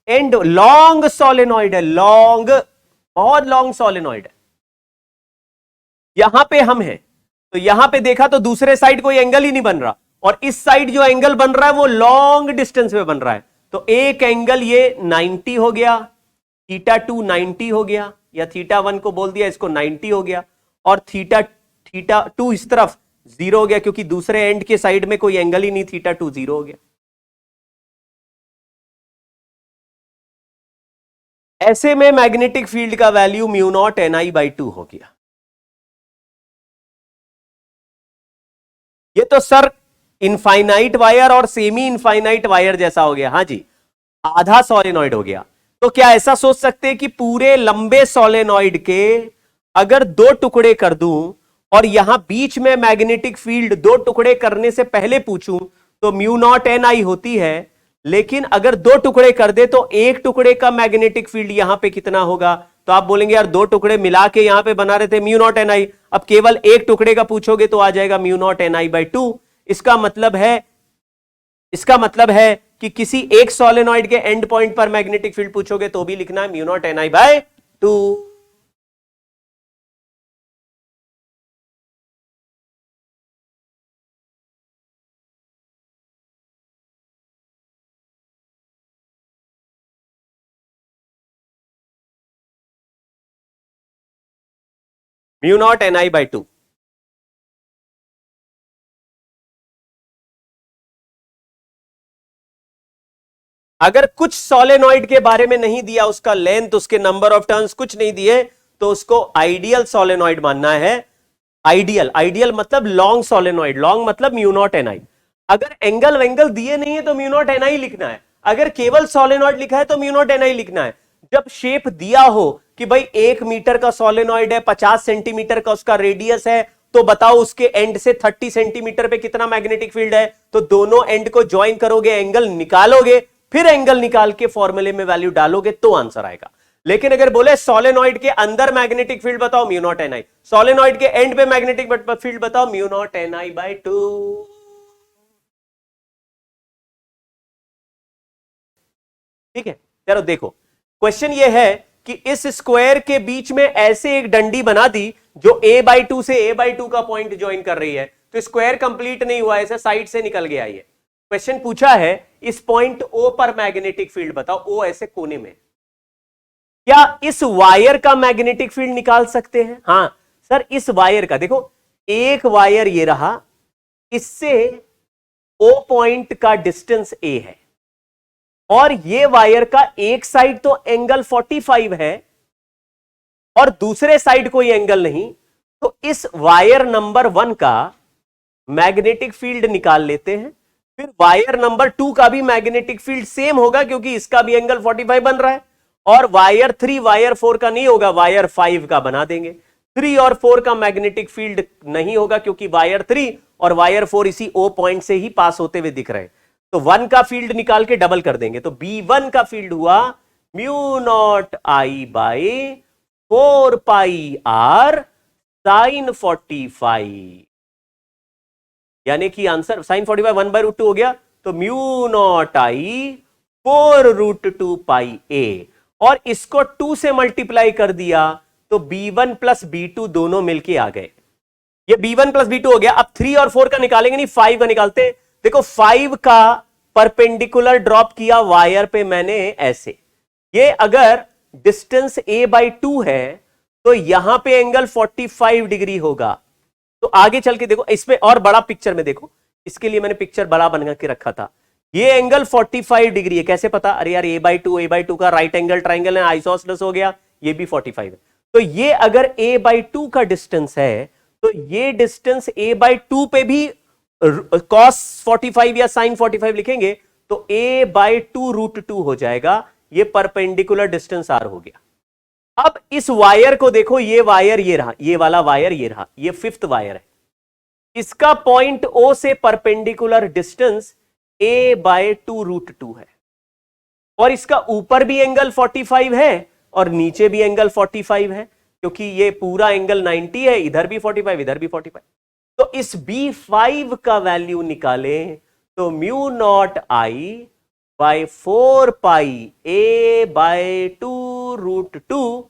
एंड, लॉन्ग सोलेनॉइड है, लॉन्ग, बहुत लॉन्ग सोलेनॉइड है। यहां पे हम हैं, तो यहां पे देखा तो दूसरे साइड कोई एंगल ही नहीं बन रहा, और इस साइड जो एंगल बन रहा है वो लॉन्ग डिस्टेंस पे बन रहा है, तो एक एंगल ये 90 हो गया, θ2 90 हो गया, या θ1 को बोल दिया इसको 90 हो गया, और θ2 इस तरफ 0 हो गया, क्योंकि दूसरे एंड के साइड में कोई एंगल ही नहीं, θ2 0 हो गया। ऐसे में मैग्नेटिक फील्ड का वैल्यू म्यू नॉट NI/2 हो गया। ये तो सर इनफाइनाइट वायर और सेमी इनफाइनाइट वायर जैसा हो गया। हाँ जी, आधा सोलेनॉइड हो गया। तो क्या ऐसा सोच सकते हैं कि पूरे लंबे सोलेनॉइड के अगर दो टुकड़े कर दूं और यहां बीच में मैग्नेटिक फील्ड दो टुकड़े करने से पहले पूछूं तो म्यू नॉट NI होती है, लेकिन अगर दो टुकड़े कर दे तो एक टुकड़े का मैग्नेटिक फील्ड यहां पे कितना होगा? तो आप बोलेंगे यार दो टुकड़े मिला के यहां पे बना रहे थे म्यू नॉट NI, अब केवल एक टुकड़े का पूछोगे तो आ जाएगा म्यू नॉट NI/2। इसका मतलब है कि किसी एक सोलेनॉइड के एंड पॉइंट पर मैग्नेटिक फील्ड पूछोगे तो भी लिखना है mu naught NI/2। Mu naught NI/2। अगर कुछ सोलेनॉइड के बारे में नहीं दिया, उसका लेंथ, उसके नंबर ऑफ टर्न्स कुछ नहीं दिए, तो उसको आइडियल सोलेनॉइड मानना है। आइडियल मतलब लॉन्ग सोलेनॉइड, लॉन्ग मतलब म्यू नॉट NI। अगर एंगल वेंगल दिए नहीं है तो म्यू नॉट NI लिखना है, अगर केवल सोलेनॉइड लिखा है तो म्यू नॉट NI लिखना है। जब शेप दिया हो कि भाई 1 मीटर का सोलेनॉइड है, 50 सेंटीमीटर का उसका रेडियस है, तो बताओ उसके एंड से 30 सेंटीमीटर पे कितना मैग्नेटिक फील्ड है, तो दोनों एंड को ज्वाइन करोगे, एंगल निकालोगे, फिर एंगल निकाल के फॉर्मूले में वैल्यू डालोगे तो आंसर आएगा। लेकिन अगर बोले सोलेनॉइड के अंदर मैग्नेटिक फील्ड बताओ, म्यू नॉट NI, सोलेनॉइड के एंड पे मैग्नेटिक फील्ड बताओ, म्यू नॉट NI/2। ठीक है, चलो देखो, क्वेश्चन ये है कि इस स्क्वायर के बीच में ऐसे एक डंडी बना दी जो A/2 से A/2 का पॉइंट ज्वाइन कर रही है, तो स्क्वायर कंप्लीट नहीं हुआ, ऐसे साइड से निकल गया। ये क्वेश्चन पूछा है इस पॉइंट O पर मैग्नेटिक फील्ड बताओ, O ऐसे कोने में। क्या इस वायर का मैग्नेटिक फील्ड निकाल सकते हैं? हां सर, इस वायर का देखो, एक वायर ये रहा, इससे O पॉइंट का डिस्टेंस A है, और ये वायर का एक साइड तो एंगल 45 है और दूसरे साइड कोई एंगल नहीं, तो इस वायर नंबर 1 का मैग्नेटिक फील्ड निकाल लेते हैं। फिर वायर नंबर 2 का भी मैग्नेटिक फील्ड सेम होगा क्योंकि इसका भी एंगल 45 बन रहा है, और वायर 3 वायर 4 का नहीं होगा, वायर 5 का बना देंगे। 3 और 4 का मैग्नेटिक फील्ड नहीं होगा क्योंकि वायर 3 और वायर 4 इसी O पॉइंट से ही पास होते हुए दिख रहे हैं, तो 1 का फील्ड निकाल के डबल कर देंगे, तो B1 का फील्ड हुआ म्यू नॉट I/4 पाई R साइन 45, यानी कि आंसर साइन 45 1/√2 हो गया, तो mu not I/4√2 pi A, और इसको 2 से मल्टीप्लाई कर दिया तो B1 प्लस B2 दोनों मिलके आ गए। ये B1 प्लस B2 हो गया। अब 3 और 4 का निकालेंगे नहीं, 5 का निकालते हैं। देखो 5 का परपेंडिकुलर ड्रॉप किया वायर पे मैंने ऐसे, ये अगर डिस्टेंस A/2 है तो यहां पे एंगल 45 डिग्री होगा। तो आगे चल के देखो, इसमें और बड़ा पिक्चर में देखो, इसके लिए मैंने पिक्चर बड़ा बना के रखा था। ये एंगल 45 डिग्री है, कैसे पता? अरे यार A/2 का राइट एंगल ट्राइंगल है, आइसोसलेस हो गया, ये भी 45 है। तो ये अगर A/2 का डिस्टेंस है तो ये डिस्टेंस A/2 पे भी cos 45 या sin 45 लिखेंगे तो A/2√2 हो जाएगा। ये परपेंडिकुलर डिस्टेंस R हो गया। अब इस वायर को देखो, ये वायर ये रहा, ये वाला वायर ये रहा, ये 5th वायर है, इसका पॉइंट O से परपेंडिकुलर डिस्टेंस A/2√2 है, और इसका ऊपर भी एंगल 45 है और नीचे भी एंगल 45 है, क्योंकि ये पूरा एंगल 90 है, इधर भी 45 इधर भी 45। तो इस B5 का वैल्यू निकालें तो mu not I/4 pi A/2√2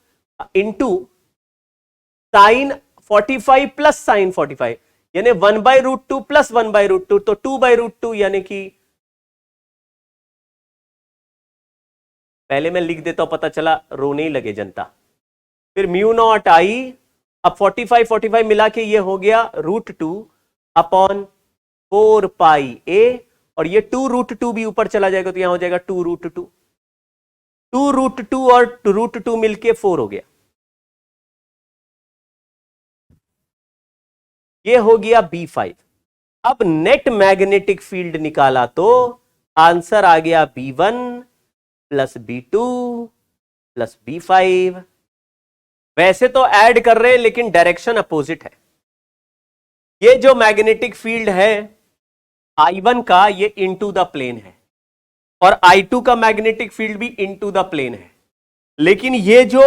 into sine 45 plus sign 45, यानी 1/√2 प्लस 1/√2, तो 2/√2 यानी कि पहले मैं लिख देता हूं, पता चला रोने ही लगे जनता। फिर म्यू नॉट आई, अब 45 मिला के ये हो गया √2 अपॉन 4 पाई ए, और ये 2√2 भी ऊपर चला जाएगा तो यहां हो जाएगा 2√2, 2√2 और √2 मिलके 4 हो गया। ये हो गया B5। अब नेट मैग्नेटिक फील्ड निकाला तो आंसर आ गया B1 plus B2 plus B5। वैसे तो ऐड कर रहे हैं लेकिन डायरेक्शन अपोजिट है। ये जो मैग्नेटिक फील्ड है I1 का, ये इनटू द प्लेन है, और I2 का मैग्नेटिक फील्ड भी इनटू द प्लेन है। लेकिन ये जो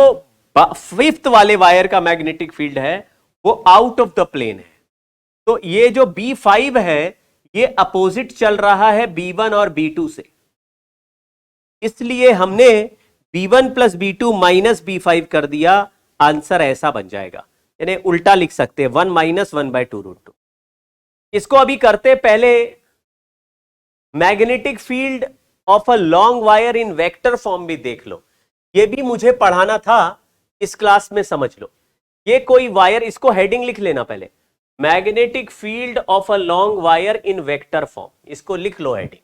5th वाले वायर का मैग्नेटिक फील्ड है वो आउट ऑफ द प्लेन है। तो ये जो B5 है ये अपोजिट चल रहा है B1 और B2 से, इसलिए हमने B1 plus B2 minus B5 कर दिया। आंसर ऐसा बन जाएगा, यानी उल्टा लिख सकते हैं 1 माइनस 1/2√2। इसको अभी करते पहले magnetic field of a long wire in vector form भी देख लो। ये भी मुझे पढ़ाना था इस क्लास में, समझ लो। ये कोई वायर, इसको हेडिंग लिख लेना पहले, magnetic field of a long wire in vector form, इसको लिख लो हेडिंग।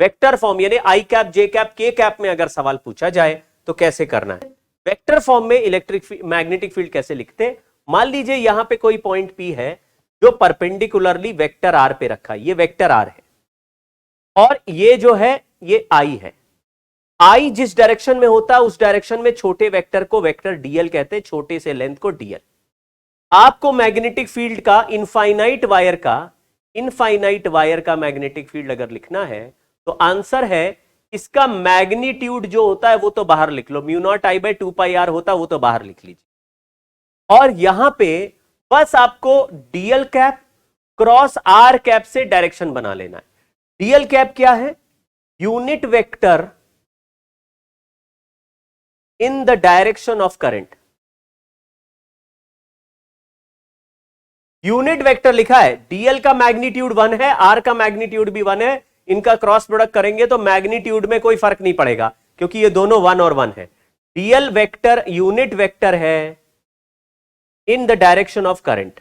वेक्टर फॉर्म यानी आई कैप, जे कैप, के कैप में अगर सवाल पूछा जाए तो कैसे करना है। वेक्टर फॉर्म में इलेक्ट्रिक मैग्नेटिक फील्ड कैसे लिखते। मान लीजिए यहां पे कोई पॉइंट P है जो परपेंडिकुलरली वेक्टर R पे रखा है, ये वेक्टर R है, और ये जो है ये I है। I जिस डायरेक्शन में होता है उस डायरेक्शन में छोटे वेक्टर को वेक्टर dl कहते हैं, छोटे से लेंथ को dl। आपको मैग्नेटिक फील्ड का इनफाइनाइट वायर का मैग्नेटिक फील्ड अगर लिखना है तो आंसर है इसका मैग्नीट्यूड जो होता है वो तो बाहर लिख लो, mu naught I by 2πr होता है वो तो बाहर लिख लीजिए। और यहां पे बस आपको dl cap cross r cap से डायरेक्शन बना लेना है। डीएल कैप क्या है? Unit vector in the direction of current. Unit vector लिखा है, डीएल का मैग्नीट्यूड 1 है, आर का मैग्नीट्यूड भी 1 है। इनका क्रॉस प्रोडक्ट करेंगे तो मैग्नीट्यूड में कोई फर्क नहीं पड़ेगा क्योंकि ये दोनों 1 और 1 है। डीएल वेक्टर यूनिट वेक्टर है in the direction of current,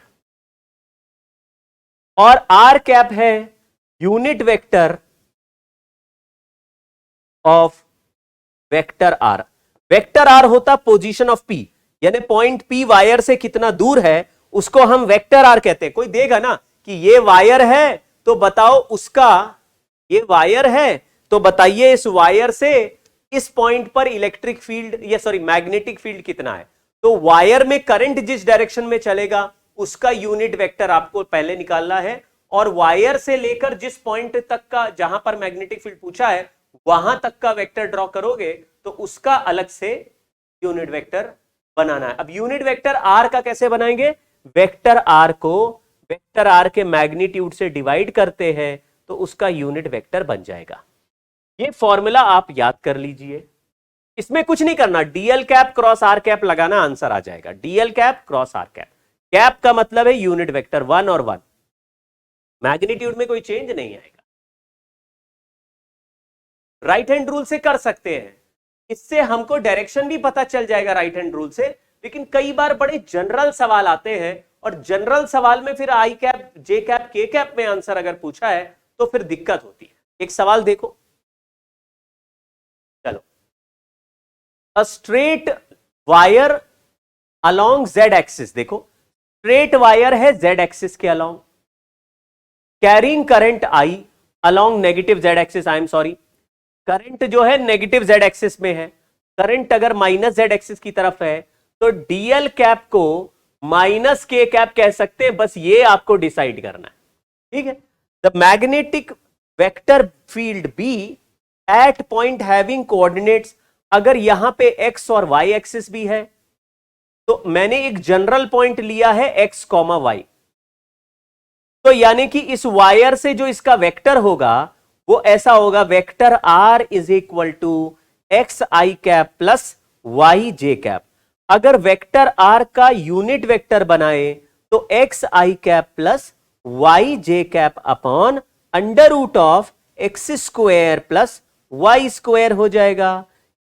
और आर कैप है unit vector of vector r. Vector r होता पोजीशन ऑफ पी, यानी पॉइंट पी वायर से कितना दूर है उसको हम वेक्टर आर कहते हैं। कोई देगा ना कि ये वायर है तो बताओ उसका, ये वायर है तो बताइए इस वायर से इस पॉइंट पर इलेक्ट्रिक फील्ड या सॉरी मैग्नेटिक फील्ड कितना है। तो वायर में करंट जिस डायरेक्शन में चलेगा उसका यूनिट वेक्टर आपको पहले निकालना है, और वायर से लेकर जिस पॉइंट तक का जहां पर मैग्नेटिक फील्ड पूछा है वहां तक का वेक्टर ड्रॉ करोगे तो उसका अलग से यूनिट वेक्टर बनाना है। अब यूनिट वेक्टर आर का कैसे बनाएंगे? वेक्टर आर को वेक्टर आर के मैग्नीट्यूड से डिवाइड करते हैं तो उसका यूनिट वेक्टर बन जाएगा। ये फॉर्मूला आप याद कर लीजिए, इसमें कुछ नहीं करना, dl cap cross r cap लगाना, आंसर आ जाएगा। Dl cap cross r cap, cap का मतलब है यूनिट वेक्टर 1 और 1, मैग्नीट्यूड में कोई चेंज नहीं आएगा। राइट हैंड रूल से कर सकते हैं, इससे हमको डायरेक्शन भी पता चल जाएगा राइट हैंड रूल से। लेकिन कई बार बड़े जनरल सवाल आते हैं और जनरल सवाल में फिर आई कैप, जे कैप, के कैप में आंसर अगर पूछा है तो फिर दिक्कत होती है। एक सवाल देखो, चलो, a straight wire along Z axis, देखो स्ट्रेट वायर है जेड एक्सिस के along, carrying current I along negative Z axis, I am sorry, current जो है नेगेटिव जेड एक्सिस में है। करंट अगर माइनस जेड एक्सिस की तरफ है तो डीएल कैप को माइनस के कैप कह सकते हैं, बस ये आपको डिसाइड करना है, ठीक है। The magnetic vector field b at point having coordinates, अगर यहां पे एक्स और वाई एक्सिस भी है तो मैंने एक जनरल पॉइंट लिया है एक्स कॉमा वाई, तो यानी कि इस वायर से जो इसका वेक्टर होगा वो ऐसा होगा, vector r is equal to x i cap plus y j cap. अगर वेक्टर आर का यूनिट वेक्टर बनाए तो x i cap plus y j cap upon under root of x square plus y square हो जाएगा।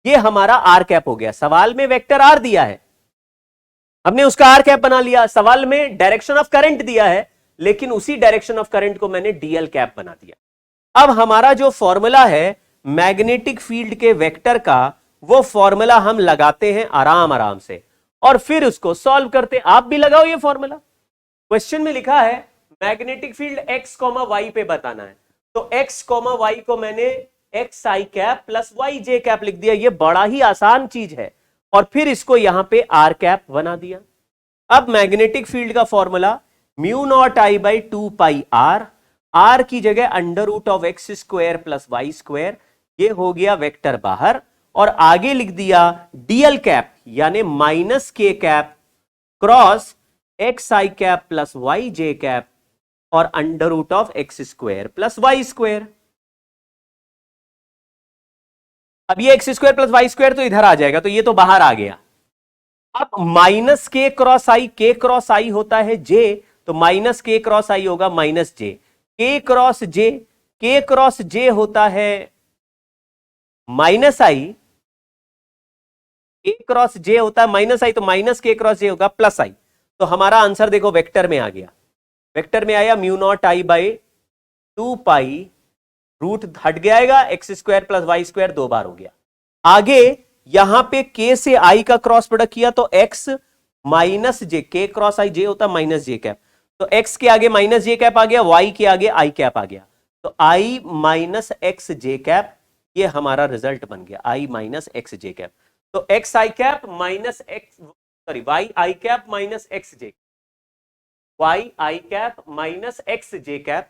ये हमारा are cap हो गया। सवाल में वेक्टर आर दिया है, हमने उसका आर कैप बना लिया। सवाल में डायरेक्शन ऑफ करंट दिया है, लेकिन उसी डायरेक्शन ऑफ करंट को मैंने डीएल कैप बना दिया। अब हमारा जो फॉर्मूला है मैग्नेटिक फील्ड के वेक्टर का, वो फॉर्मूला हम लगाते हैं आराम आराम से और फिर उसको सॉल्व करते हैं। आप भी लगाओ ये फॉर्मूला। क्वेश्चन में लिखा है मैग्नेटिक फील्ड x, y पे बताना है, तो x, y को मैंने x i cap plus y j cap लिख दिया। ये बड़ा ही आसान चीज है। और फिर इसको यहां पे आर कैप बना दिया। अब मैग्नेटिक फील्ड का formula mu naught I by 2 pi are, r की जगह under root of x square plus y square, ये हो गया वेक्टर बाहर। और आगे लिख दिया डीएल कैप यानी minus k cap cross x i cap plus y j cap और under root of x square plus y square. अब ये x square plus y square तो इधर आ जाएगा, तो ये तो बाहर आ गया। अब माइनस के क्रॉस आई, के क्रॉस आई होता है जे, तो माइनस के क्रॉस आई होगा माइनस जे, के क्रॉस जे, के क्रॉस जे होता है माइनस आई, के क्रॉस जे होता है माइनस आई, तो माइनस के क्रॉस जे होगा प्लस आई। तो हमारा आंसर देखो वेक्टर में आ गया। वेक्टर में आया mu naught I by 2 pi, root हट गया, x square plus y square 2 बार हो गया। आगे यहां पे के से आई का क्रॉस प्रोडक्ट किया तो एक्स माइनस जे, के क्रॉस आई जे होता माइनस जे कैप, तो एक्स के आगे माइनस जे कैप आ गया, वाई के आगे आई कैप आ गया, तो i minus x j cap, ये हमारा रिजल्ट बन गया i minus x j cap. तो x i cap minus x, sorry y i cap minus x j, y i cap minus x j cap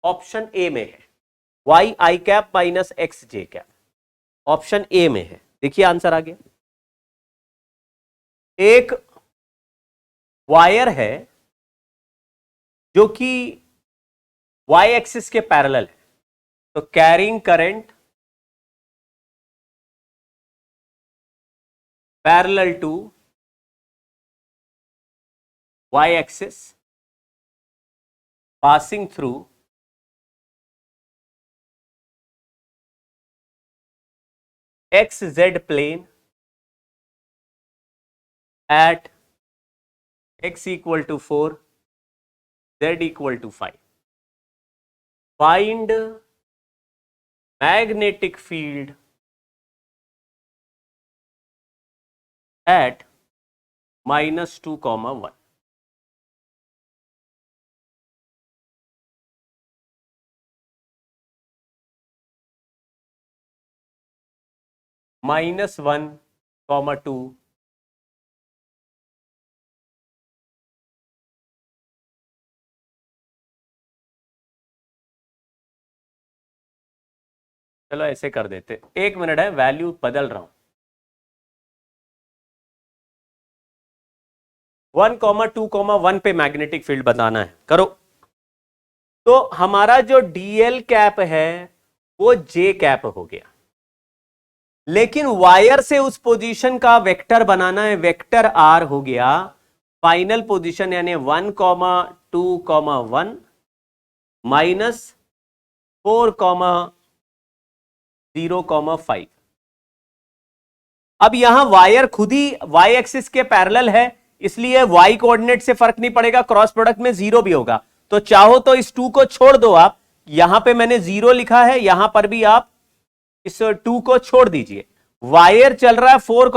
option a में है। Y i cap minus x j cap option a में है। देखिए answer आ गया। एक wire है जो कि वाई एक्सिस के पैरेलल है, तो carrying current parallel to y axis passing through XZ plane at x equal to 4, z equal to 5. Find magnetic field at -2, 1. -1, 2, चलो ऐसे कर देते, 1 मिनट है, वैल्यू बदल रहा हूं। 1, 2, 1 पे मैग्नेटिक फील्ड बताना है, करो। तो हमारा जो डीएल कैप है वो जे कैप हो गया, लेकिन वायर से उस पोजीशन का वेक्टर बनाना है, वेक्टर आर हो गया फाइनल पोजीशन यानी 1, 2, 1 -4, 0, 5। अब यहां वायर खुद ही वाई एक्सिस के पैरेलल है, इसलिए वाई कोऑर्डिनेट से फर्क नहीं पड़ेगा, क्रॉस प्रोडक्ट में 0 भी होगा। तो चाहो तो इस 2 को छोड़ दो आप, यहां पे मैंने 0 लिखा है, यहां पर भी आप इस 2 को छोड़ दीजिए। वायर चल रहा है 4,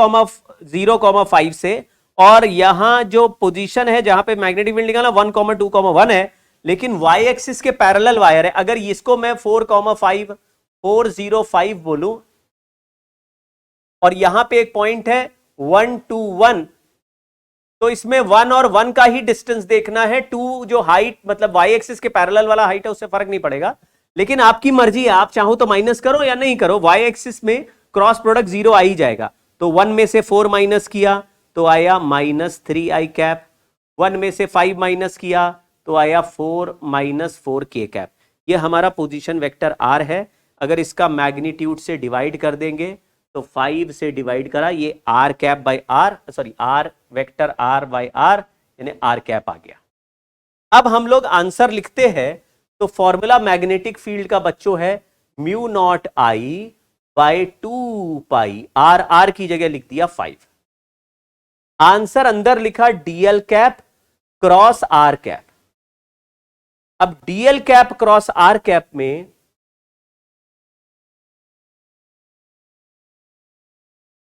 0, 5 से, और यहां जो पोजीशन है जहां पे मैग्नेटिक फील्ड निकाला 1, 2, 1 है, लेकिन वाई एक्सिस के पैरेलल वायर है। अगर इसको मैं 4, 5, 4, 0, 5 बोलूं, और यहां पे एक पॉइंट है 1, 2, 1, तो इसमें 1 और 1 का ही डिस्टेंस देखना है। 2 जो हाइट मतलब वाई एक्सिस के पैरेलल वाला हाइट है उससे फर्क नहीं पड़ेगा, लेकिन आपकी मर्जी है, आप चाहो तो माइनस करो या नहीं करो। वाई एक्सिस में क्रॉस प्रोडक्ट 0 आ ही जाएगा। तो 1 में से 4 माइनस किया तो आया -3 आई कैप, 1 में से 5 माइनस किया तो आया 4 -4 के कैप। ये हमारा पोजीशन वेक्टर आर है। अगर इसका मैग्नीट्यूड से डिवाइड कर देंगे तो 5 से डिवाइड करा, ये r cap by r, sorry r vector r by r यानी आर कैप आ गया। अब हम लोग आंसर लिखते हैं, तो फॉर्मूला मैग्नेटिक फील्ड का बच्चों है mu naught I by 2 pi, are r की जगह लिख दिया 5। आंसर अंदर लिखा d l cap cross r cap. अब d l cap cross r cap में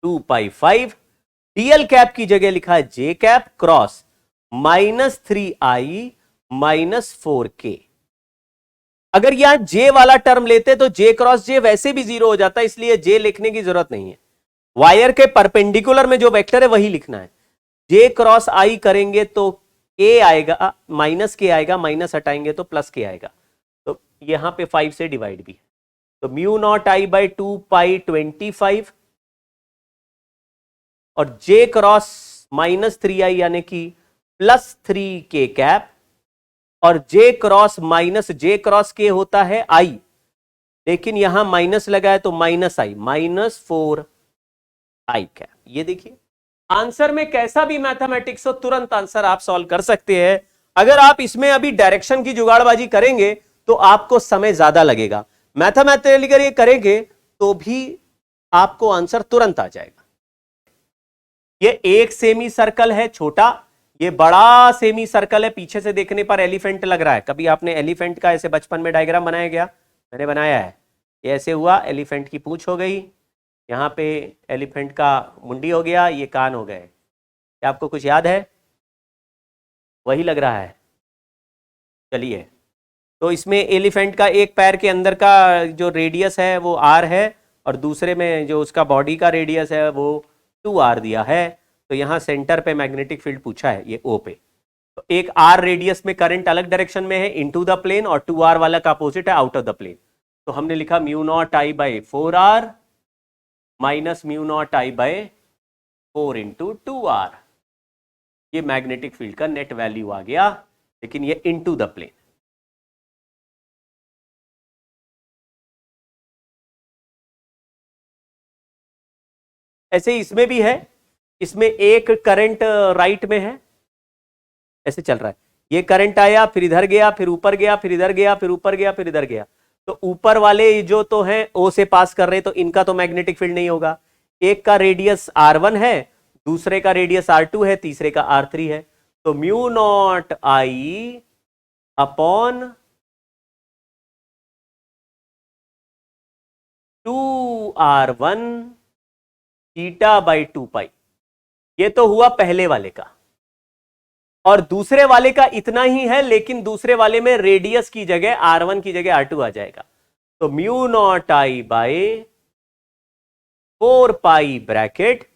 टू पाई 5, डीएल कैप की जगह लिखा है जे कैप क्रॉस -3i -4k। अगर यहां जे वाला टर्म लेते तो जे क्रॉस जे वैसे भी 0 हो जाता, इसलिए जे लिखने की जरूरत नहीं है। वायर के परपेंडिकुलर में जो वेक्टर है वही लिखना है। जे क्रॉस आई करेंगे तो के आएगा, माइनस के आएगा, माइनस हटाएंगे तो प्लस के आएगा। तो यहां पे 5 से डिवाइड भी है, तो म्यू नॉट आई बाई 2 पाई 25 और जे क्रॉस -3i यानी कि +3k कैप, और जे क्रॉस माइनस जे क्रॉस के होता है आई, लेकिन यहां माइनस लगा है तो -i -4i कैप। ये देखिए आंसर में कैसा भी मैथमेटिक्स हो तुरंत आंसर आप सॉल्व कर सकते हैं। अगर आप इसमें अभी डायरेक्शन की जुगाड़बाजी करेंगे तो आपको समय ज्यादा लगेगा। मैथमेटिकली करेंगे तो भी आपको आंसर तुरंत आ जाएगा। ये एक सेमी सर्कल है छोटा, ये बड़ा सेमी सर्कल है। पीछे से देखने पर एलिफेंट लग रहा है। कभी आपने एलिफेंट का ऐसे बचपन में डायग्राम बनाया गया? मैंने बनाया है। ये ऐसे हुआ, एलिफेंट की पूंछ हो गई, यहाँ पे एलिफेंट का मुंडी हो गया, ये कान हो गए। क्या आपको कुछ याद है? वही लग रहा है। चलिए, तो इसमें एलिफेंट का एक पैर के अंदर का जो रेडियस है वो r है, और दूसरे में जो उसका बॉडी का रेडियस है वो 2r दिया है। तो यहाँ सेंटर पे मैग्नेटिक फील्ड पूछा है, ये O पे। तो एक r रेडियस में करंट अलग डायरेक्शन में है इनटू द प्लेन, और 2r वाला का अपोजिट है आउट ऑफ द प्लेन। तो हमने लिखा mu naught I by 4r minus mu naught I by 4 into 2r। ये मैग्नेटिक फील्ड का नेट वैल्यू आ गया, लेकिन ये इनटू द प्लेन। ऐसे इसमें भी है, इसमें एक करंट राइट में है, ऐसे चल रहा है। ये करंट आया, फिर इधर गया, फिर ऊपर गया, फिर इधर गया, फिर ऊपर गया, फिर इधर गया। तो ऊपर वाले जो तो हैं O से पास कर रहे, तो इनका तो मैग्नेटिक फील्ड नहीं होगा। एक का रेडियस R1 है, दूसरे का रेडियस R2 है, तीसरे का R3 है। तो mu naught I upon 2r1 theta by 2 पाई। ये तो हुआ पहले वाले का, और दूसरे वाले का इतना ही है, लेकिन दूसरे वाले में रेडियस की जगह R1 की जगह R2 आ जाएगा। तो mu naught I by 4 pi bracket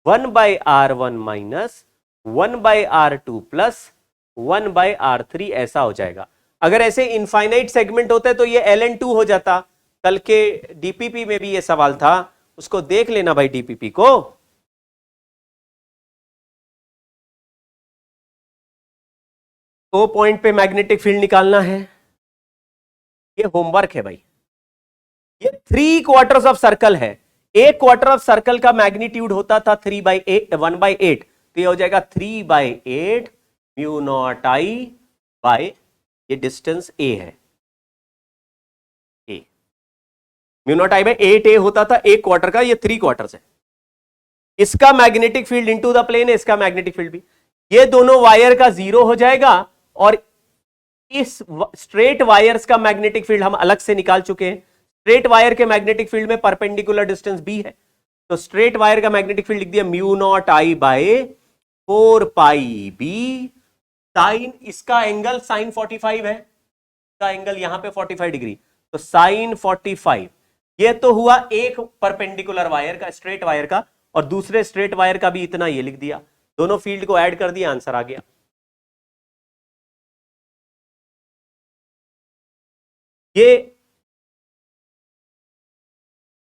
1 by R1 minus 1 by R2 plus 1 by R3 ऐसा हो जाएगा। अगर ऐसे इनफाइनाइट सेगमेंट होते तो ये ln2 हो जाता। कल के डीपीपी में भी ये सवाल था, उसको देख लेना भाई डीपीपी को। तो पॉइंट पे मैग्नेटिक फील्ड निकालना है, ये होमवर्क है भाई। ये 3 क्वार्टर्स ऑफ सर्कल है। एक क्वार्टर ऑफ सर्कल का मैग्नीट्यूड होता था 1/8, तो ये हो जाएगा 3/8 म्यू नॉट आई बाय, ये डिस्टेंस a है, a mu naught I by 8a होता था एक क्वार्टर का, ये 3 क्वार्टर्स है। इसका magnetic field into the plane है, इसका मैग्नेटिक फील्ड भी। ये दोनों वायर का 0 हो जाएगा, और इस स्ट्रेट वायर्स का मैग्नेटिक फील्ड हम अलग से निकाल चुके हैं। स्ट्रेट वायर के मैग्नेटिक फील्ड में परपेंडिकुलर डिस्टेंस b है, तो स्ट्रेट वायर का मैग्नेटिक फील्ड लिख दिया mu naught I by 4 pi b sign, इसका एंगल साइन 45 है, इसका एंगल यहां पे 45 डिग्री, तो साइन 45। ये तो हुआ एक परपेंडिकुलर वायर का, स्ट्रेट वायर का, और दूसरे स्ट्रेट वायर का भी इतना ये लिख दिया। दोनों फील्ड को ऐड कर दिया, आंसर आ गया। ये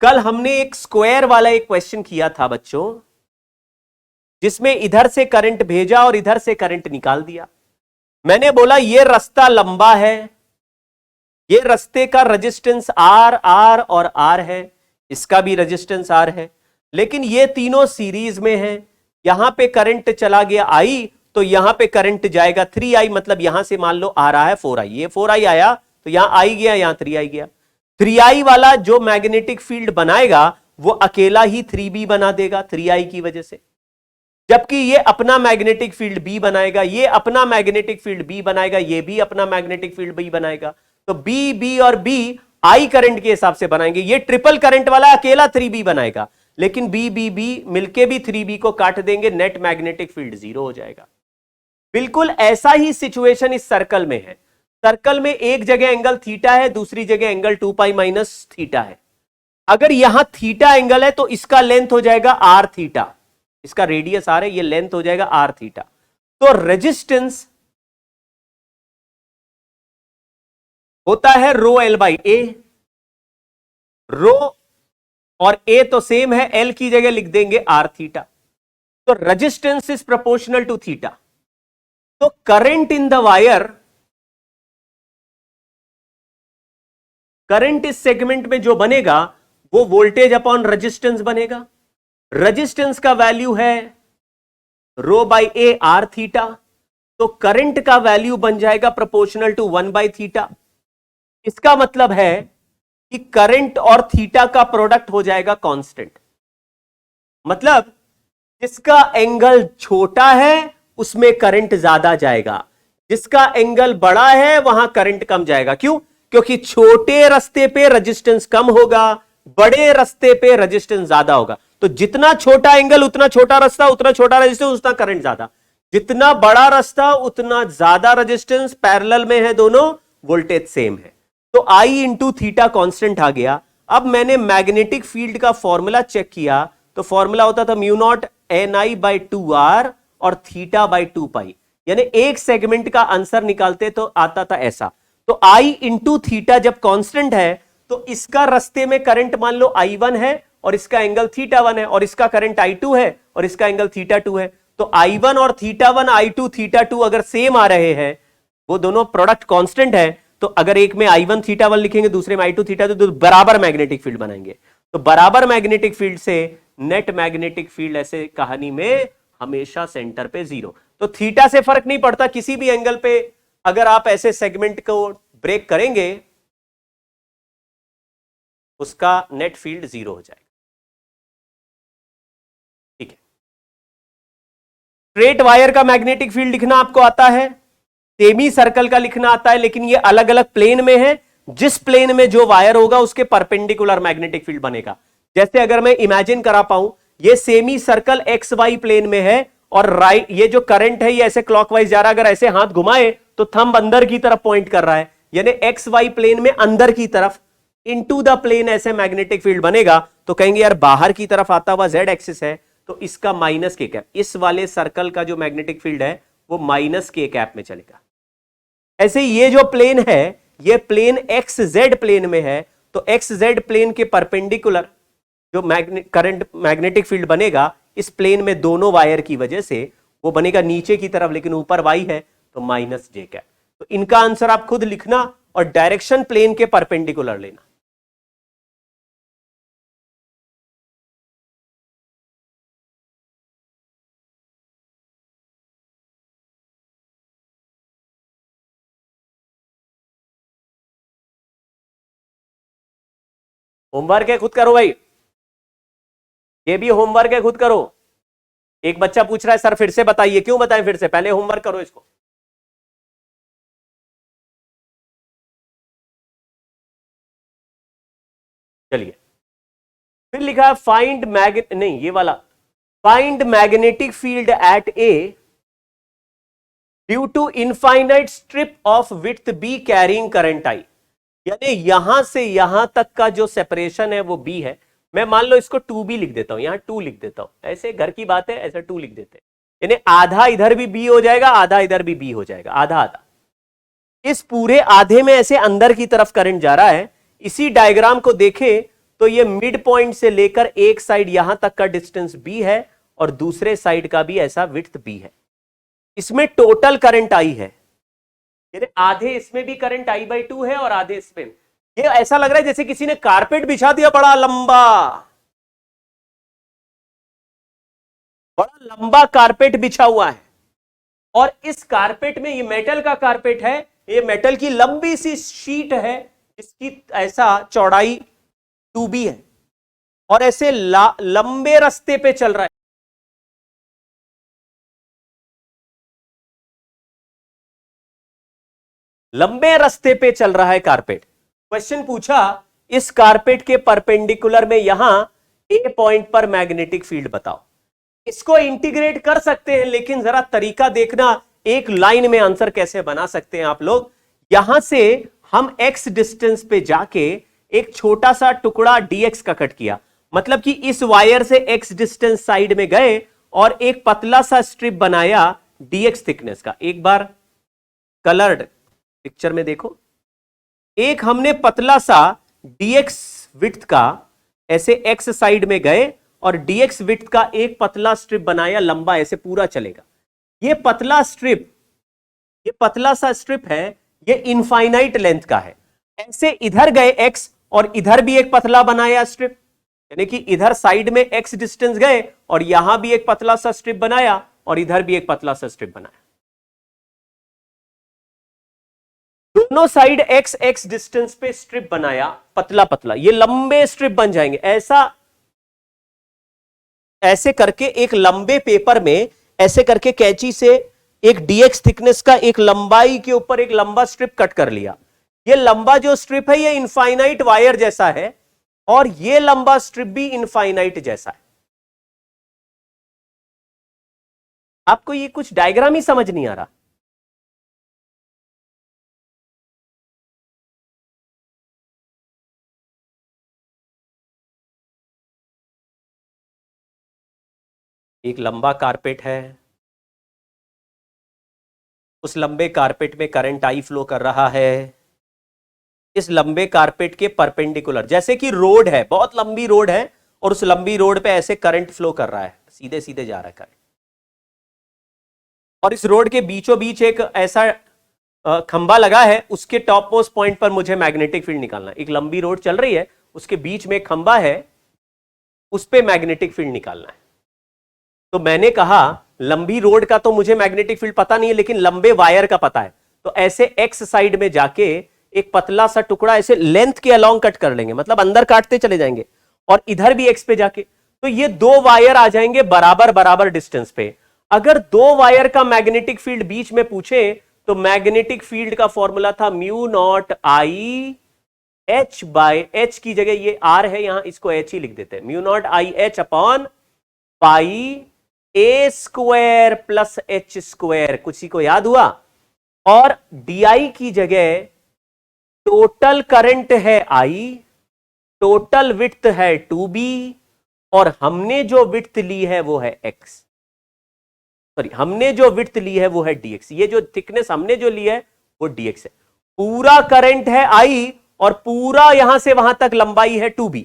कल हमने एक स्क्वायर वाला एक क्वेश्चन किया था बच्चों, जिसमें इधर से करंट भेजा और इधर से करंट निकाल दिया। मैंने बोला ये रास्ता लंबा है, ये रास्ते का रेजिस्टेंस R और R है, इसका भी रेजिस्टेंस R है, लेकिन ये तीनों सीरीज में है। यहां पे करंट चला गया I, तो यहां पे करंट जाएगा 3I, मतलब यहां से मान लो आ रहा है 4I, ये 4I आया तो यहां I गया, यहां 3I गया। 3i वाला जो मैग्नेटिक फील्ड बनाएगा वो अकेला ही 3b बना देगा 3i की वजह से, जबकि ये अपना मैग्नेटिक फील्ड B बनाएगा, ये अपना मैग्नेटिक फील्ड B बनाएगा, ये भी अपना मैग्नेटिक फील्ड B बनाएगा। तो B और B I करंट के हिसाब से बनाएंगे। ये ट्रिपल करंट वाला अकेला 3B बनाएगा, लेकिन B मिलके भी 3B को काट देंगे, नेट मैग्नेटिक फील्ड 0 हो जाएगा। बिल्कुल ऐसा ही सिचुएशन इस सर्कल में है। सर्कल में एक जगह एंगल थीटा है, दूसरी जगह एंगल 2 पाई माइनस थीटा है। अगर यहां थीटा एंगल है तो इसका लेंथ हो जाएगा r थीटा, इसका रेडियस r है, ये लेंथ हो जाएगा r थीटा। तो रेजिस्टेंस होता है रो एल बाई ए, रो और ए तो सेम है, एल की जगह लिख देंगे r थीटा। तो resistance is proportional to theta. तो current in the wire, current इस सेगमेंट में जो बनेगा वो वोल्टेज अपॉन रेजिस्टेंस बनेगा। रेजिस्टेंस का वैल्यू है rho by a r theta, तो करंट का वैल्यू बन जाएगा प्रोपोर्शनल टू 1 बाई थीटा। इसका मतलब है कि करंट और थीटा का प्रोडक्ट हो जाएगा कांस्टेंट। मतलब जिसका एंगल छोटा है उसमें करंट ज्यादा जाएगा, जिसका एंगल बड़ा है वहां करंट कम जाएगा। क्यों? क्योंकि छोटे रास्ते पे रेजिस्टेंस कम होगा, बड़े रास्ते पे रेजिस्टेंस ज्यादा होगा। तो जितना छोटा एंगल उतना छोटा रास्ता, उतना छोटा रेजिस्टेंस उतना करंट ज्यादा, जितना बड़ा रास्ता उतना ज्यादा रेजिस्टेंस, पैरेलल में है दोनों, वोल्टेज सेम है। तो I इंटू थीटा कॉन्स्टेंट आ गया। अब मैंने मैग्नेटिक फील्ड का फॉर्मूला चेक किया, तो फॉर्मूला होता था mu naught NI by 2R और थीटा बाई 2 पाई, यानी एक सेगमेंट का आंसर निकालते तो आता था ऐसा। तो I इंटू थीटा जब कांस्टेंट है तो इसका रास्ते में करंट मान लो I1 है और इसका एंगल थीटा 1 है, और इसका करंट I2 है और इसका एंगल थीटा 2 है। तो I1 और थीटा 1, I2 थीटा 2 अगर सेम आ रहे हैं, वो दोनों प्रोडक्ट कांस्टेंट है, तो अगर एक में I1 थीटा 1 लिखेंगे, दूसरे में I2 थीटा 2, तो बराबर मैग्नेटिक फील्ड बनाएंगे। तो बराबर मैग्नेटिक फील्ड से नेट मैग्नेटिक फील्ड ऐसे कहानी में हमेशा सेंटर पे 0। तो थीटा से फर्क नहीं पड़ता, किसी भी एंगल पे अगर आप ऐसे सेगमेंट को ब्रेक करेंगे उसका नेट फील्ड 0 हो जाएगा। ठीक है, स्ट्रेट वायर का मैग्नेटिक फील्ड लिखना आपको आता है, सेमी सर्कल का लिखना आता है, लेकिन ये अलग अलग प्लेन में है। जिस प्लेन में जो वायर होगा उसके परपेंडिकुलर मैग्नेटिक फील्ड बनेगा। जैसे अगर मैं इमेजिन करा पाऊं, ये semi circle x y plane में है और राइट, ये जो करंट है ये ऐसे क्लॉकवाइज जा रहा है, अगर ऐसे हाथ घुमाए तो थंब अंदर की तरफ पॉइंट कर रहा है, यानी एक्स वाई प्लेन में अंदर की तरफ इनटू द प्लेन ऐसे मैग्नेटिक फील्ड बनेगा। तो कहेंगे यार बाहर की तरफ आता हुआ जेड एक्सिस है, तो इसका माइनस के कैप, इस वाले सर्कल का जो मैग्नेटिक फील्ड है वो माइनस के कैप में चलेगा। ऐसे ये जो प्लेन है ये प्लेन एक्स जेड प्लेन में है, तो एक्स जेड प्लेन के परपेंडिकुलर जो करंट मैग्नेटिक फील्ड बनेगा इस प्लेन में दोनों वायर की वजह से वो बनेगा नीचे की तरफ, लेकिन ऊपर वाई है तो माइनस जे कैप। तो इनका आंसर आप खुद लिखना और डायरेक्शन प्लेन के परपेंडिकुलर लेना। होमवर्क है खुद करो भाई, ये भी होमवर्क है खुद करो। एक बच्चा पूछ रहा है सर फिर से बताइए, क्यों बताएं फिर से, पहले होमवर्क करो इसको। चलिए, फिर लिखा है फाइंड नहीं ये वाला, find magnetic field at a due to infinite strip of width b carrying current i. यानी यहां से यहां तक का जो सेपरेशन है वो बी है। मैं मान लो इसको 2b लिख देता हूं, यहां 2 लिख देता हूं, ऐसे घर की बात है, ऐसा 2 लिख देते हैं, यानी आधा इधर भी b हो जाएगा, आधा इधर भी b हो जाएगा, आधा आधा। इस पूरे आधे में ऐसे अंदर की तरफ करंट जा रहा है। इसी डायग्राम को देखें तो ये मिड पॉइंट से लेकर एक साइड यहां तक का डिस्टेंस b है और दूसरे साइड का भी ऐसा विड्थ b है। इसमें टोटल करंट आई है, यानी आधे इसमें भी करंट I बाई 2 है और आधे इसमें। ये ऐसा लग रहा है जैसे किसी ने कारपेट बिछा दिया, बड़ा लंबा कारपेट बिछा हुआ है, और इस कारपेट में, ये मेटल का कारपेट है, ये मेटल की लंबी सी शीट है जिसकी ऐसा चौड़ाई 2b है और ऐसे लंबे रास्ते पे चल रहा है, लंबे रास्ते पे चल रहा है कारपेट। क्वेश्चन पूछा इस कारपेट के परपेंडिकुलर में यहां ए पॉइंट पर मैग्नेटिक फील्ड बताओ। इसको इंटीग्रेट कर सकते हैं, लेकिन जरा तरीका देखना, एक लाइन में आंसर कैसे बना सकते हैं आप लोग। यहां से हम x डिस्टेंस पे जाके एक छोटा सा टुकड़ा dx का कट किया, मतलब कि इस वायर से x डिस्टेंस साइड में गए और एक पतला सा स्ट्रिप बनाया dx थिकनेस का। एक बार कलर्ड पिक्चर में देखो, एक हमने पतला सा dx विड्थ का ऐसे x साइड में गए और dx विड्थ का एक पतला स्ट्रिप बनाया, लंबा ऐसे पूरा चलेगा। ये पतला स्ट्रिप, ये पतला सा स्ट्रिप है, ये इनफाइनाइट लेंथ का है। ऐसे इधर गए x और इधर भी एक पतला बनाया स्ट्रिप, यानी कि इधर साइड में x डिस्टेंस गए और यहां भी एक पतला सा स्ट्रिप बनाया और इधर भी एक पतला सा स्ट्रिप बनाया। दोनों साइड x x डिस्टेंस पे स्ट्रिप बनाया पतला पतला, ये लंबे स्ट्रिप बन जाएंगे। ऐसे करके एक लंबे पेपर में ऐसे करके कैंची से एक dx थिकनेस का एक लंबाई के ऊपर एक लंबा स्ट्रिप कट कर लिया। ये लंबा जो स्ट्रिप है ये इनफाइनाइट वायर जैसा है और ये लंबा स्ट्रिप भी इनफाइनाइट जैसा है। आपको ये कुछ डायग्राम ही समझ नहीं आ रहा। एक लंबा कारपेट है, उस लंबे कारपेट में करंट आई फ्लो कर रहा है। इस लंबे कारपेट के परपेंडिकुलर, जैसे कि रोड है, बहुत लंबी रोड है और उस लंबी रोड पे ऐसे करंट फ्लो कर रहा है, सीधे सीधे जा रहा है करंट। और इस रोड के बीचों बीच एक ऐसा खंबा लगा है, उसके टॉप मोस्ट पॉइंट पर मुझे मैग्नेटिक फील्ड निकालना है। एक लंबी रोड चल रही है, उसके बीच में एक खंबा है, उस पे मैग्नेटिक फील्ड निकालना है। तो मैंने कहा लंबी रोड का तो मुझे मैग्नेटिक फील्ड पता नहीं है, लेकिन लंबे वायर का पता है। तो ऐसे एक्स साइड में जाके एक पतला सा टुकड़ा ऐसे लेंथ के अलोंग कट कर लेंगे, मतलब अंदर काटते चले जाएंगे, और इधर भी एक्स पे जाके, तो ये दो वायर आ जाएंगे बराबर बराबर डिस्टेंस पे। अगर दो वायर का मैग्नेटिक फील्ड बीच में पूछे तो मैग्नेटिक फील्ड का फॉर्मूला था mu naught I H by H की जगह ये आर है, यहां इसको एच ही लिख देते हैं, mu naught I H upon pi A square plus h square. कुछ ही को याद हुआ? और डी की जगह टोटल करंट है आई, टोटल विड्थ है 2b, और हमने जो विड्थ ली है वो है x, सॉरी हमने जो विड्थ ली है वो है dx। ये जो थिकनेस हमने जो ली है वो dx है। पूरा करंट है i और पूरा यहां से वहां तक लंबाई है 2b।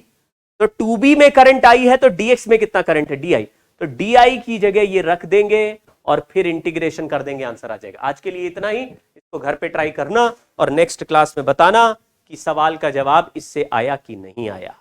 तो 2b में करंट आई है तो dx में कितना करंट है di। तो di की जगह ये रख देंगे और फिर इंटीग्रेशन कर देंगे, आंसर आ जाएगा। आज के लिए इतना ही, इसको घर पे ट्राई करना और नेक्स्ट क्लास में बताना कि सवाल का जवाब इससे आया कि नहीं आया।